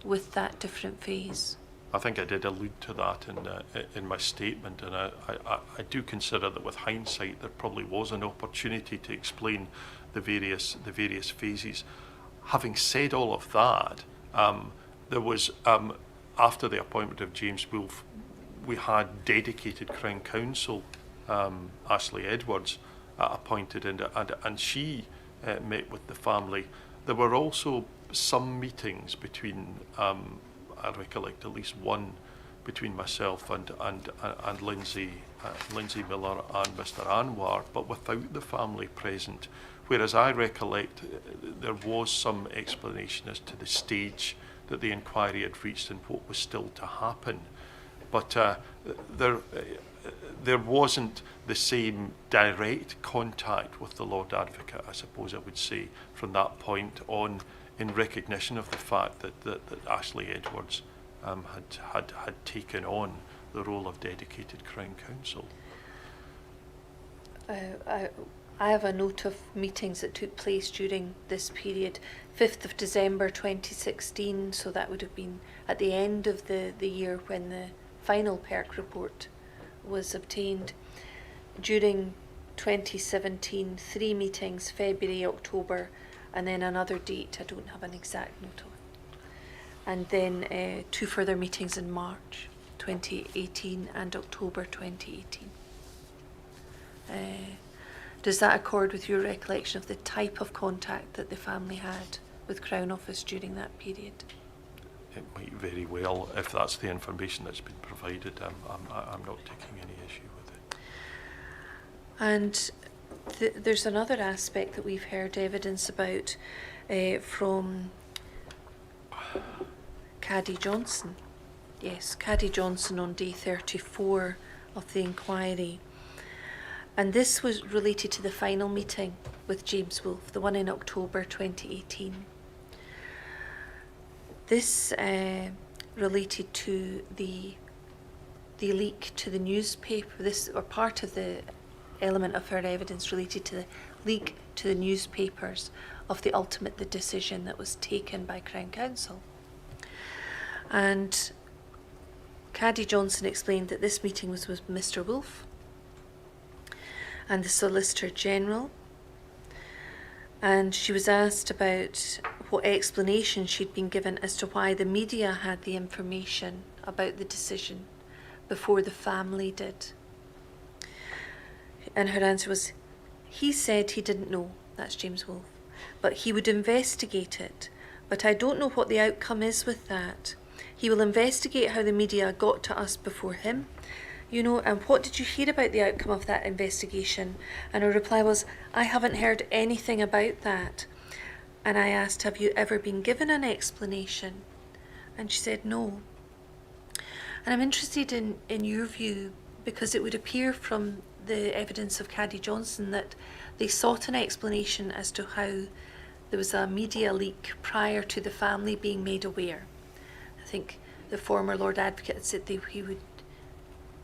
with that different phase? I think I did allude to that in my statement, and I do consider that with hindsight there probably was an opportunity to explain the various phases. Having said all of that, there was after the appointment of James Wolfe, we had dedicated Crown Counsel, Ashley Edwards, appointed, and she met with the family. There were also some meetings between, I recollect at least one between myself and Lindsay Miller and Mr. Anwar, but without the family present. Whereas I recollect there was some explanation as to the stage that the inquiry had reached and what was still to happen. But there wasn't the same direct contact with the Lord Advocate, I suppose I would say, from that point on, in recognition of the fact that Ashley Edwards had taken on the role of dedicated Crown Counsel. I have a note of meetings that took place during this period. 5th of December 2016, so that would have been at the end of the year when the final PERC report was obtained. During 2017, 3 meetings, February, October, and then another date, I don't have an exact note of. And then 2 further meetings in March 2018 and October 2018. Does that accord with your recollection of the type of contact that the family had with Crown Office during that period? It might very well, if that's the information that's been provided. I'm not taking any issue with it. And there's another aspect that we've heard evidence about from Caddy Johnson. Yes, Caddy Johnson on day 34 of the inquiry. And this was related to the final meeting with James Wolfe, the one in October 2018. This related to the leak to the newspaper. This, or part of the element of her evidence related to the leak to the newspapers of the decision that was taken by Crown Counsel. And Caddy Johnson explained that this meeting was with Mr. Wolfe and the Solicitor General, and she was asked about what explanation she'd been given as to why the media had the information about the decision before the family did. And her answer was, he said he didn't know, that's James Wolfe, but he would investigate it. But I don't know what the outcome is with that. He will investigate how the media got to us before him, you know, and what did you hear about the outcome of that investigation? And her reply was, I haven't heard anything about that. And I asked, have you ever been given an explanation? And she said, no. And I'm interested in your view, because it would appear from the evidence of Caddy Johnson that they sought an explanation as to how there was a media leak prior to the family being made aware. I think the former Lord Advocate had said he would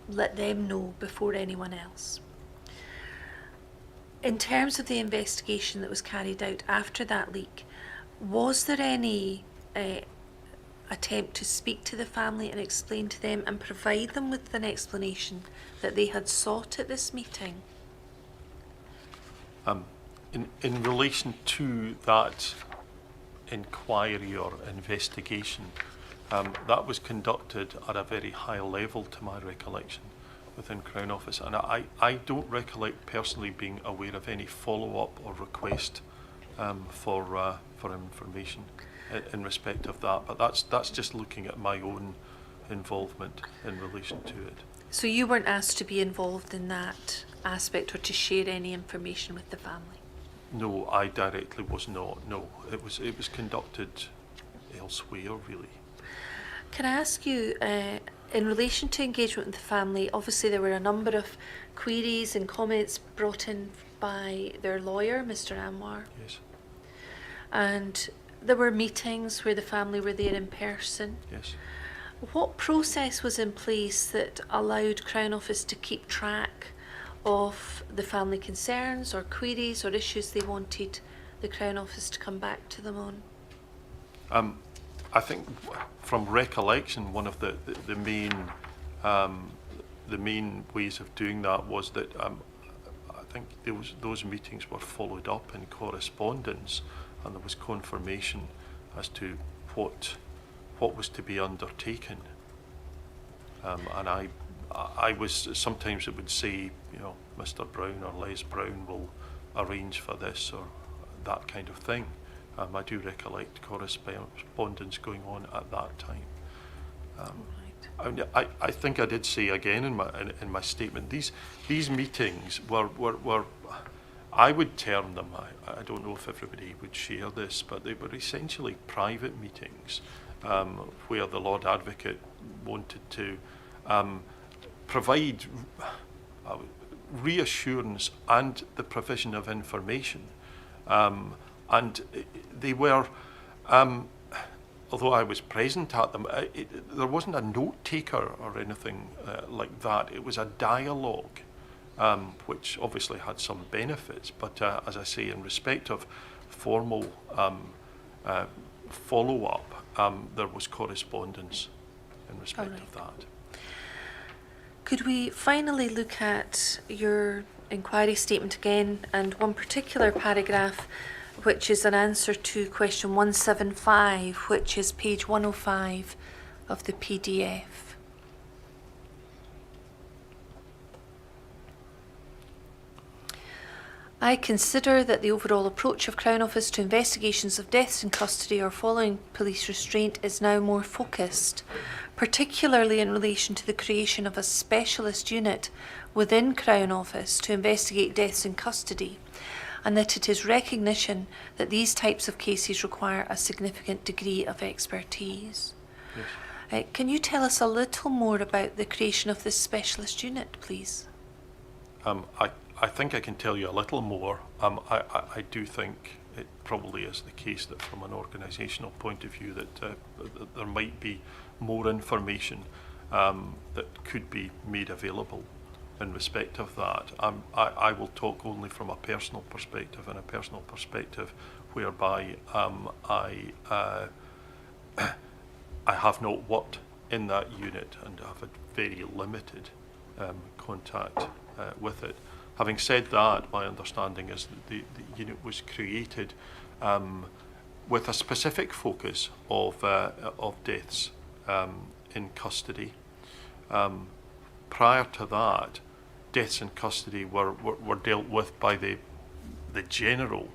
let them know before anyone else. In terms of the investigation that was carried out after that leak, was there any attempt to speak to the family and explain to them and provide them with an explanation that they had sought at this meeting? In relation to that inquiry or investigation, that was conducted at a very high level, to my recollection, within Crown Office, and I don't recollect personally being aware of any follow-up or request for information in respect of that. But that's just looking at my own involvement in relation to it. So you weren't asked to be involved in that aspect or to share any information with the family? No, I directly was not. No, it was conducted elsewhere, really. Can I ask you, in relation to engagement with the family, obviously there were a number of queries and comments brought in by their lawyer, Mr. Anwar. Yes. And there were meetings where the family were there in person. Yes. What process was in place that allowed Crown Office to keep track of the family concerns or queries or issues they wanted the Crown Office to come back to them on? I think, from recollection, one of the main ways of doing that was that I think those meetings were followed up in correspondence, and there was confirmation as to what was to be undertaken. And I was, sometimes it would say, you know, Mr. Brown or Les Brown will arrange for this or that kind of thing. I do recollect correspondence going on at that time. I think I did say again in my statement, these meetings were I would term them, I don't know if everybody would share this, but they were essentially private meetings where the Lord Advocate wanted to provide reassurance and the provision of information. And they were, although I was present at them, there wasn't a note taker or anything like that. It was a dialogue, which obviously had some benefits. But as I say, in respect of formal follow-up, there was correspondence in respect of that. Could we finally look at your inquiry statement again, and one particular paragraph, which is an answer to question 175, which is page 105 of the PDF. I consider that the overall approach of Crown Office to investigations of deaths in custody or following police restraint is now more focused, particularly in relation to the creation of a specialist unit within Crown Office to investigate deaths in custody, and that it is recognition that these types of cases require a significant degree of expertise. Yes. Can you tell us a little more about the creation of this specialist unit, please? I think I can tell you a little more. I do think it probably is the case that from an organisational point of view that there might be more information that could be made available in respect of that. I will talk only from a personal perspective, and a personal perspective whereby I have not worked in that unit and have a very limited contact with it. Having said that, my understanding is that the unit was created with a specific focus of deaths in custody. Prior to that, deaths in custody were dealt with by the general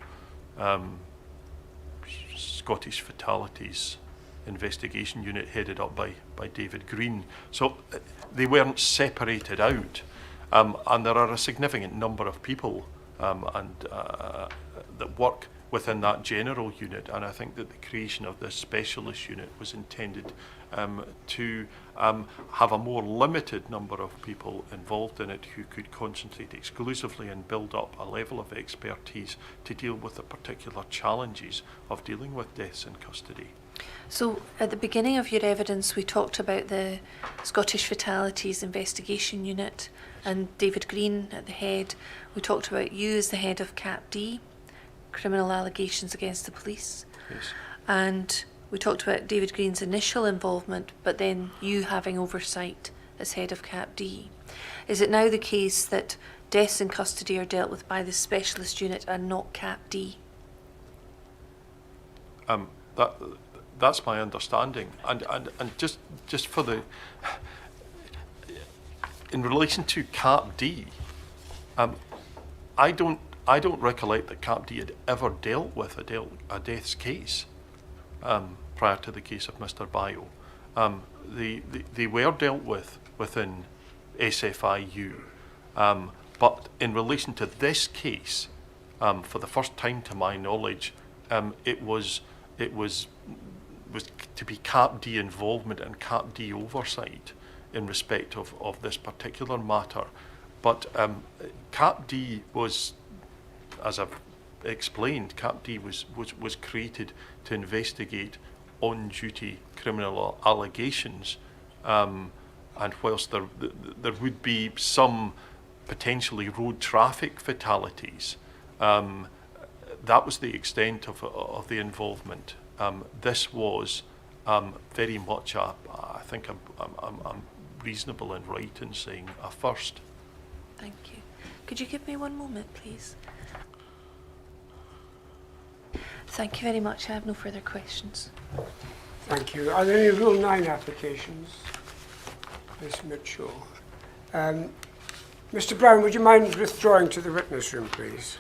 Scottish Fatalities Investigation Unit headed up by David Green. So they weren't separated out, and there are a significant number of people that work within that general unit, and I think that the creation of this specialist unit was intended to have a more limited number of people involved in it who could concentrate exclusively and build up a level of expertise to deal with the particular challenges of dealing with deaths in custody. So at the beginning of your evidence, we talked about the Scottish Fatalities Investigation Unit and David Green at the head. We talked about you as the head of CAPD, Criminal Allegations Against the Police. Yes. And we talked about David Green's initial involvement, but then you having oversight as head of CAPD. Is it now the case that deaths in custody are dealt with by the specialist unit and not CAPD? That's my understanding, and just for the in relation to CAPD, I don't recollect that CAPD had ever dealt with a deaths case prior to the case of Mr. Bio. They were dealt with within SFIU, but in relation to this case, for the first time to my knowledge, it was to be CAPD involvement and CAPD oversight in respect of this particular matter. But CAPD was, as I've explained, CAPD was created to investigate on-duty criminal allegations, and whilst there would be some potentially road traffic fatalities, that was the extent of the involvement. This was very much I think I'm reasonable and right in saying a first. Thank you. Could you give me one moment, please? Thank you very much. I have no further questions. Thank you. Are there any Rule 9 applications? Ms. Mitchell. Mr. Brown, would you mind withdrawing to the witness room, please?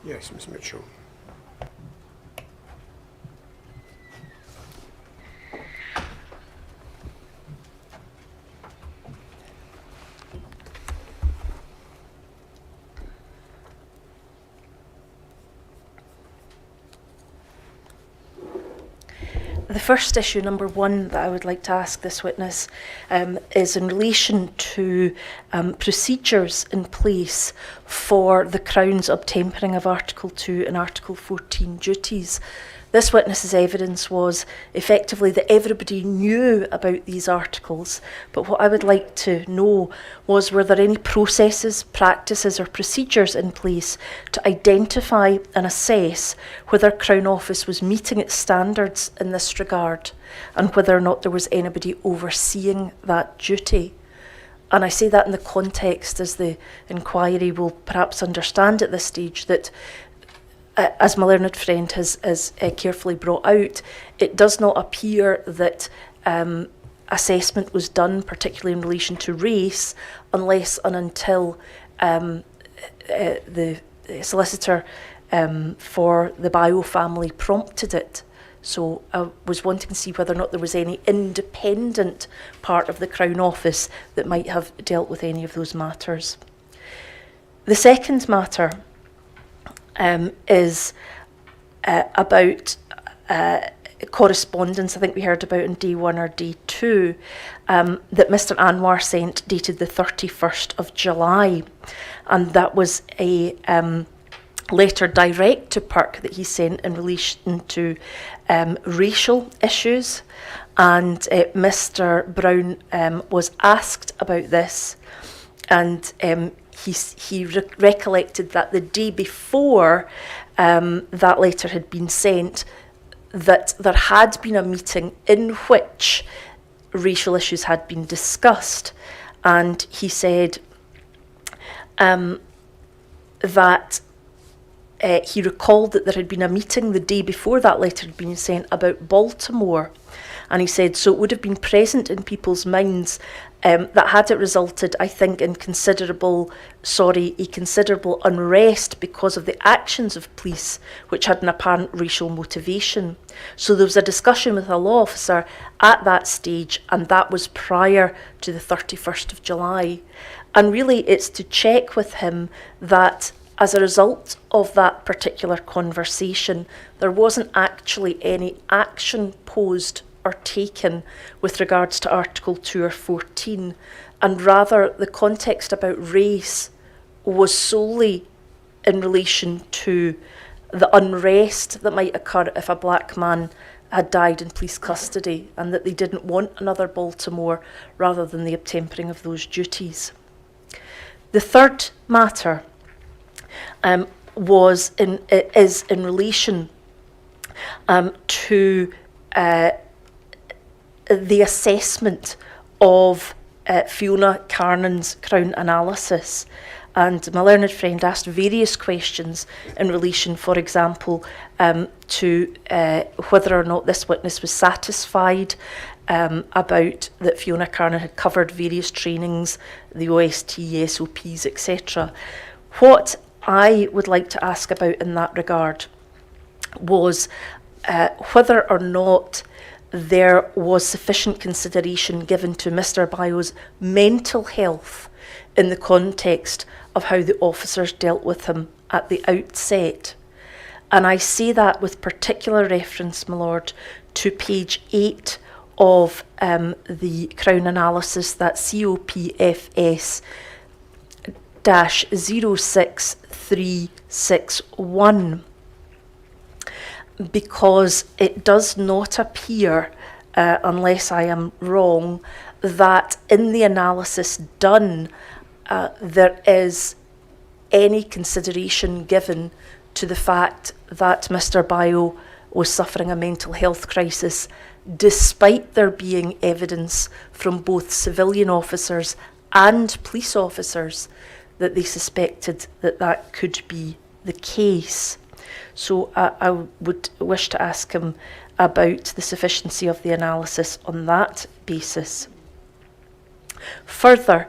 Yes, Ms. Mitchell. The first issue, number one, that I would like to ask this witness is in relation to procedures in place for the Crown's obtempering of Article 2 and Article 14 duties. This witness's evidence was effectively that everybody knew about these articles, but what I would like to know was, were there any processes, practices or procedures in place to identify and assess whether Crown Office was meeting its standards in this regard and whether or not there was anybody overseeing that duty? And I say that in the context, as the inquiry will perhaps understand at this stage, that as my learned friend has carefully brought out, it does not appear that assessment was done, particularly in relation to race, unless and until the solicitor for the Bio family prompted it. So I was wanting to see whether or not there was any independent part of the Crown Office that might have dealt with any of those matters. The second matter is about correspondence, I think we heard about in D1 or D2, that Mr. Anwar sent dated the 31st of July. And that was a letter direct to PERC that he sent in relation to racial issues. And Mr. Brown was asked about this, and he recollected that the day before that letter had been sent, that there had been a meeting in which racial issues had been discussed. And he said, that he recalled that there had been a meeting the day before that letter had been sent about Baltimore. And he said, so it would have been present in people's minds that had it resulted, I think, in considerable unrest because of the actions of police, which had an apparent racial motivation. So there was a discussion with a law officer at that stage, and that was prior to the 31st of July. And really, it's to check with him that as a result of that particular conversation, there wasn't actually any action posed or taken with regards to Article 2 or 14, and rather the context about race was solely in relation to the unrest that might occur if a black man had died in police custody, and that they didn't want another Baltimore rather than the obtempering of those duties. The third matter is in relation to the assessment of Fiona Carnan's Crown analysis. And my learned friend asked various questions in relation, for example, to whether or not this witness was satisfied about that Fiona Carnan had covered various trainings, the OST, SOPs, etc. What I would like to ask about in that regard was whether or not there was sufficient consideration given to Mr. Bayo's mental health in the context of how the officers dealt with him at the outset. And I say that with particular reference, my lord, to page 8 of the Crown analysis, that COPFS -06361, because it does not appear, unless I am wrong, that in the analysis done there is any consideration given to the fact that Mr. Bayo was suffering a mental health crisis, despite there being evidence from both civilian officers and police officers that they suspected that that could be the case. So I would wish to ask him about the sufficiency of the analysis on that basis. Further,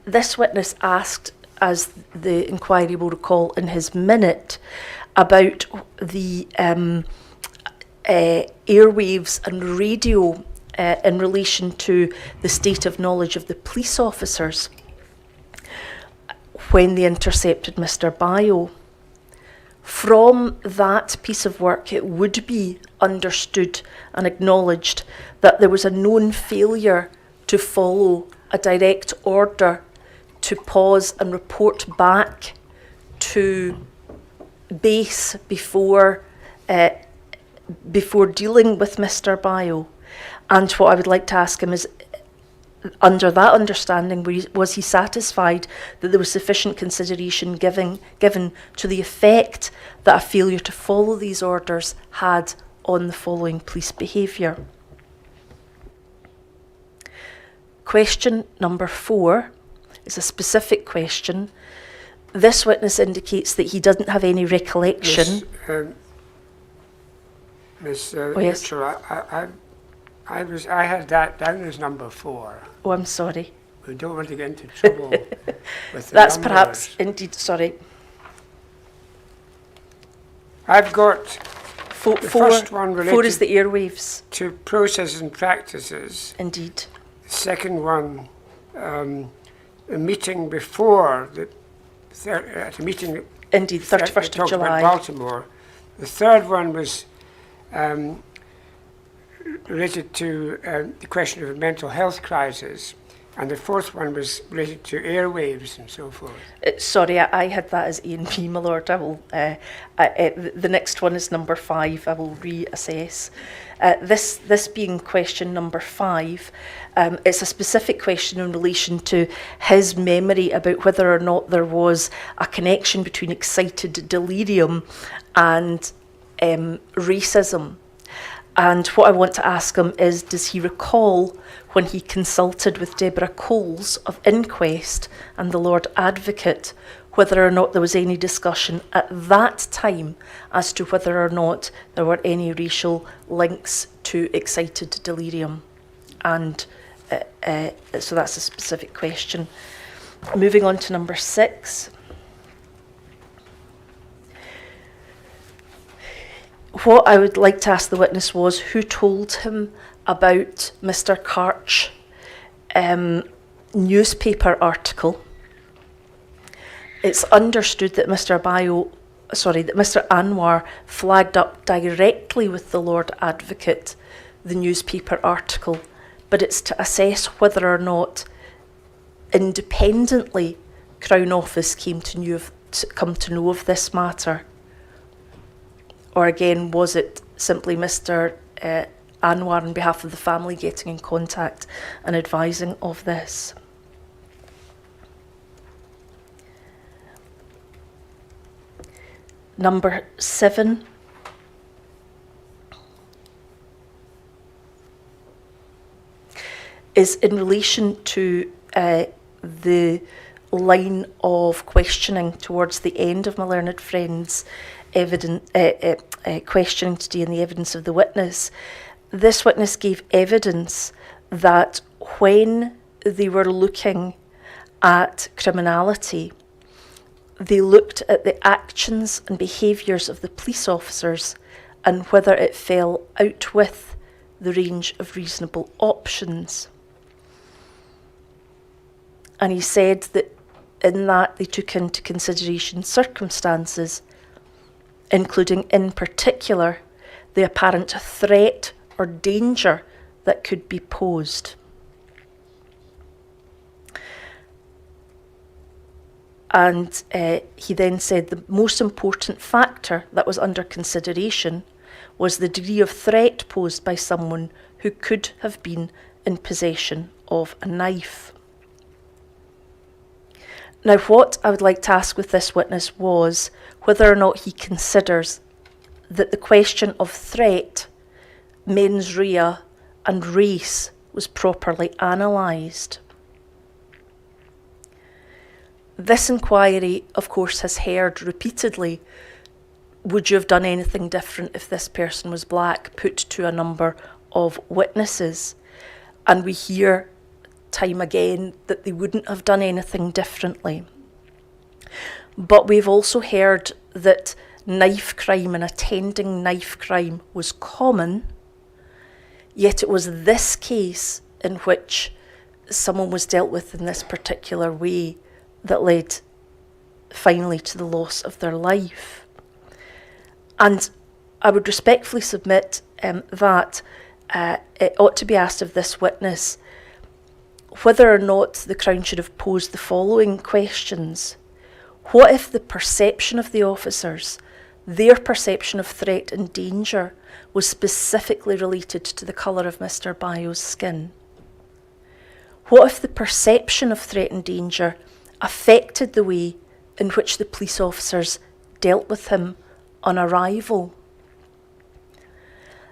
this witness asked, as the inquiry will recall in his minute, about the airwaves and radio in relation to the state of knowledge of the police officers when they intercepted Mr. Bayo. From that piece of work, it would be understood and acknowledged that there was a known failure to follow a direct order to pause and report back to base before dealing with Mr. Bayo. And what I would like to ask him is, under that understanding, was he satisfied that there was sufficient consideration given to the effect that a failure to follow these orders had on the following police behaviour? Question number 4 is a specific question. This witness indicates that he doesn't have any recollection. Miss yes. Mitchell, I had that down as number 4. Oh, I'm sorry. We don't want to get into trouble with the That's numbers. perhaps, indeed, sorry. I've got Four first one is related the airwaves. to processes and practices. Indeed. The second one, a meeting before at a meeting. Indeed, 31st of talked July. about Baltimore. The third one was related to the question of a mental health crisis, and the fourth one was related to airwaves and so forth. Sorry, I had that as A and B, my lord. I will. The next one is number 5. I will reassess. This being question number 5, it's a specific question in relation to his memory about whether or not there was a connection between excited delirium and racism. And what I want to ask him is, does he recall when he consulted with Deborah Coles of Inquest and the Lord Advocate, whether or not there was any discussion at that time as to whether or not there were any racial links to excited delirium? And so that's a specific question. Moving on to number 6. What I would like to ask the witness was, who told him about Mr. Karch's newspaper article? It's understood that Mr. Anwar flagged up directly with the Lord Advocate the newspaper article, but it's to assess whether or not independently Crown Office come to know of this matter. Or again, was it simply Mr. Anwar on behalf of the family getting in contact and advising of this? Number 7. Is in relation to the line of questioning towards the end of my learned friend's questioning today and the evidence of the witness. This witness gave evidence that when they were looking at criminality, they looked at the actions and behaviours of the police officers and whether it fell out with the range of reasonable options. And he said that in that they took into consideration circumstances, including in particular the apparent threat or danger that could be posed. And he then said the most important factor that was under consideration was the degree of threat posed by someone who could have been in possession of a knife. Now, what I would like to ask with this witness was whether or not he considers that the question of threat, mens rea, and race was properly analysed. This inquiry, of course, has heard repeatedly, would you have done anything different if this person was black, put to a number of witnesses. And we hear time again that they wouldn't have done anything differently. But we've also heard that knife crime and attending knife crime was common, yet it was this case in which someone was dealt with in this particular way that led finally to the loss of their life. And I would respectfully submit that it ought to be asked of this witness whether or not the Crown should have posed the following questions. What if the perception of the officers, their perception of threat and danger, was specifically related to the colour of Mr. Bayo's skin? What if the perception of threat and danger affected the way in which the police officers dealt with him on arrival?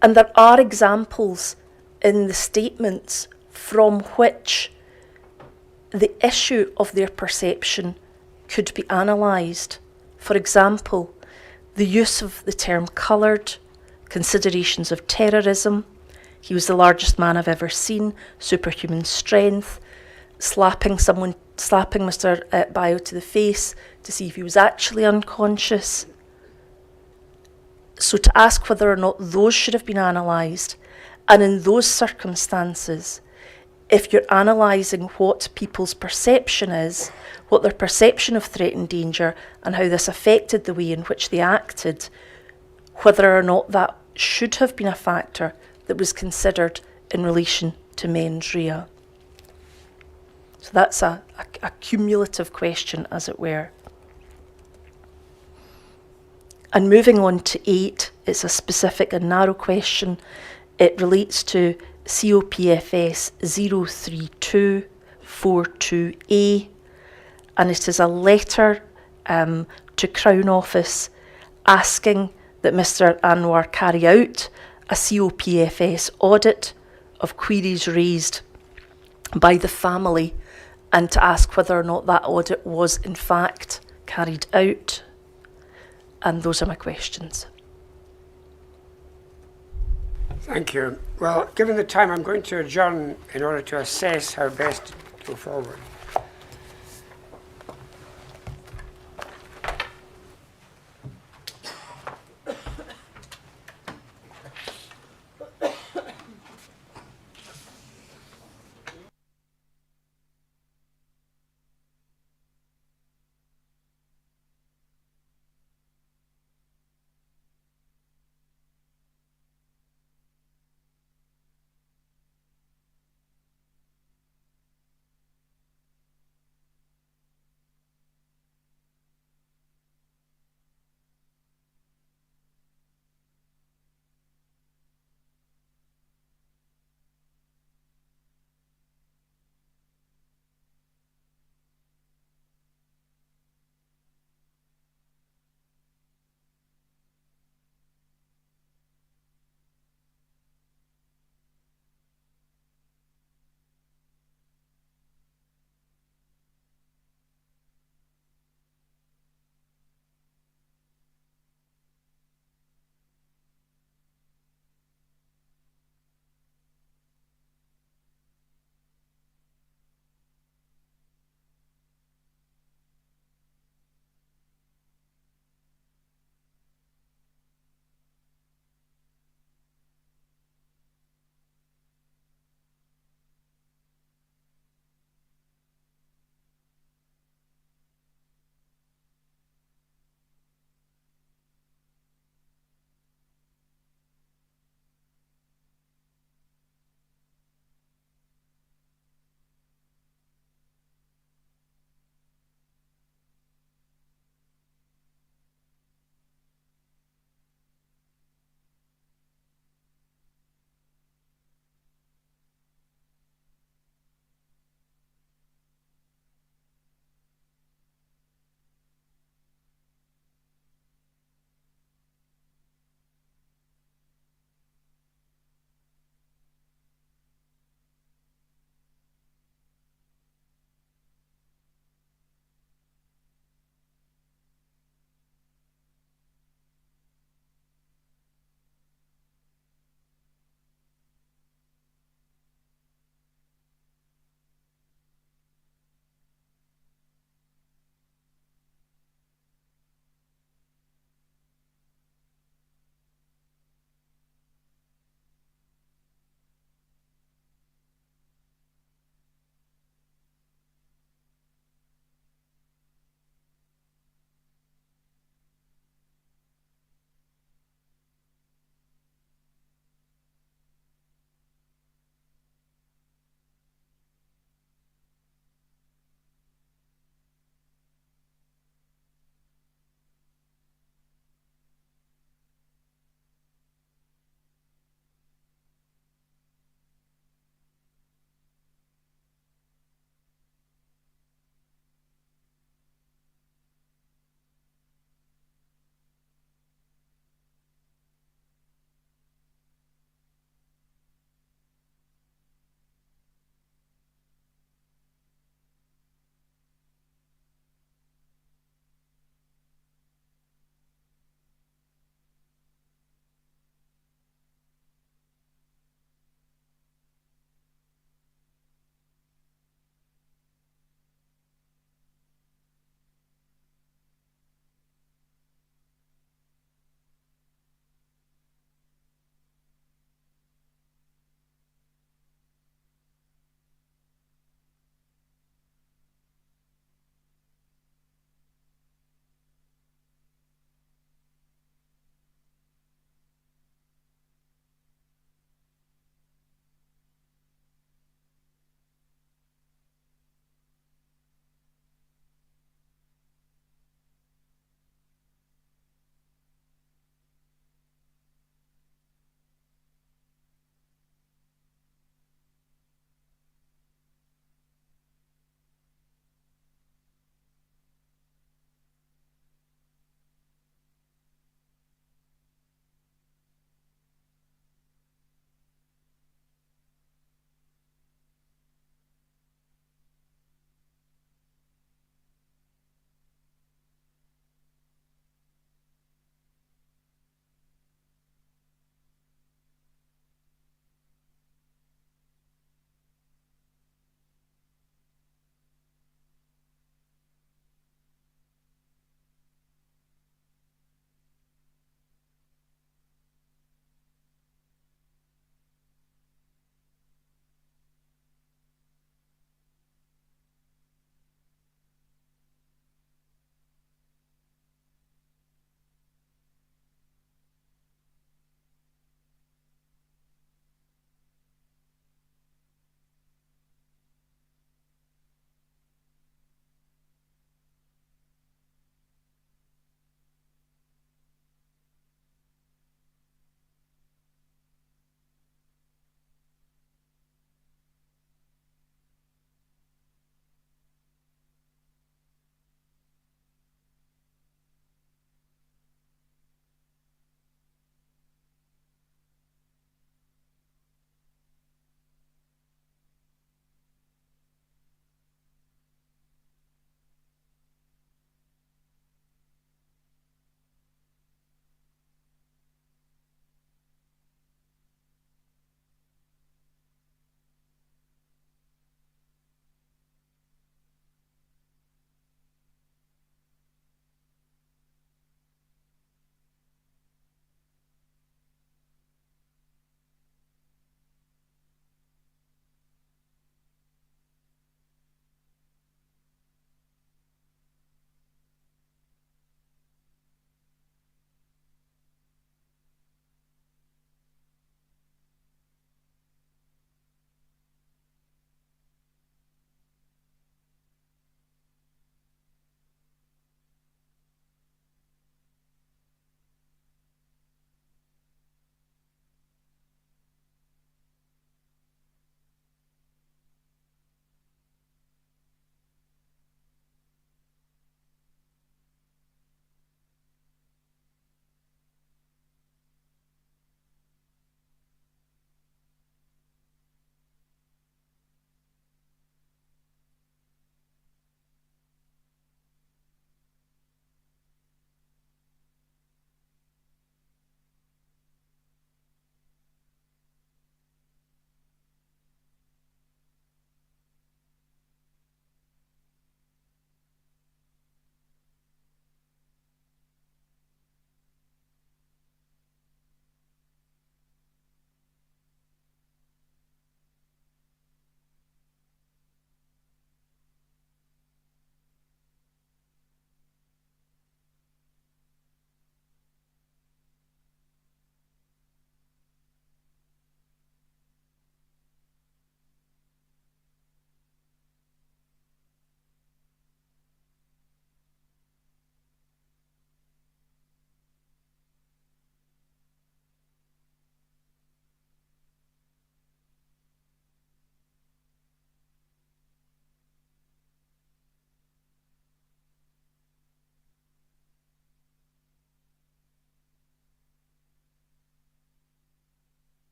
And there are examples in the statements from which the issue of their perception could be analysed. For example, the use of the term coloured, considerations of terrorism, he was the largest man I've ever seen, superhuman strength, slapping Mr. Bayo to the face to see if he was actually unconscious. So to ask whether or not those should have been analysed, and in those circumstances, if you're analysing what people's perception is, what their perception of threat and danger, and how this affected the way in which they acted, whether or not that should have been a factor that was considered in relation to mens rea. So that's a cumulative question, as it were. And moving on to 8, it's a specific and narrow question. It relates to COPFS 03242A, and it is a letter to Crown Office asking that Mr. Anwar carry out a COPFS audit of queries raised by the family and to ask whether or not that audit was in fact carried out. And those are my questions. Thank you. Well, given the time, I'm going to adjourn in order to assess how best to go forward.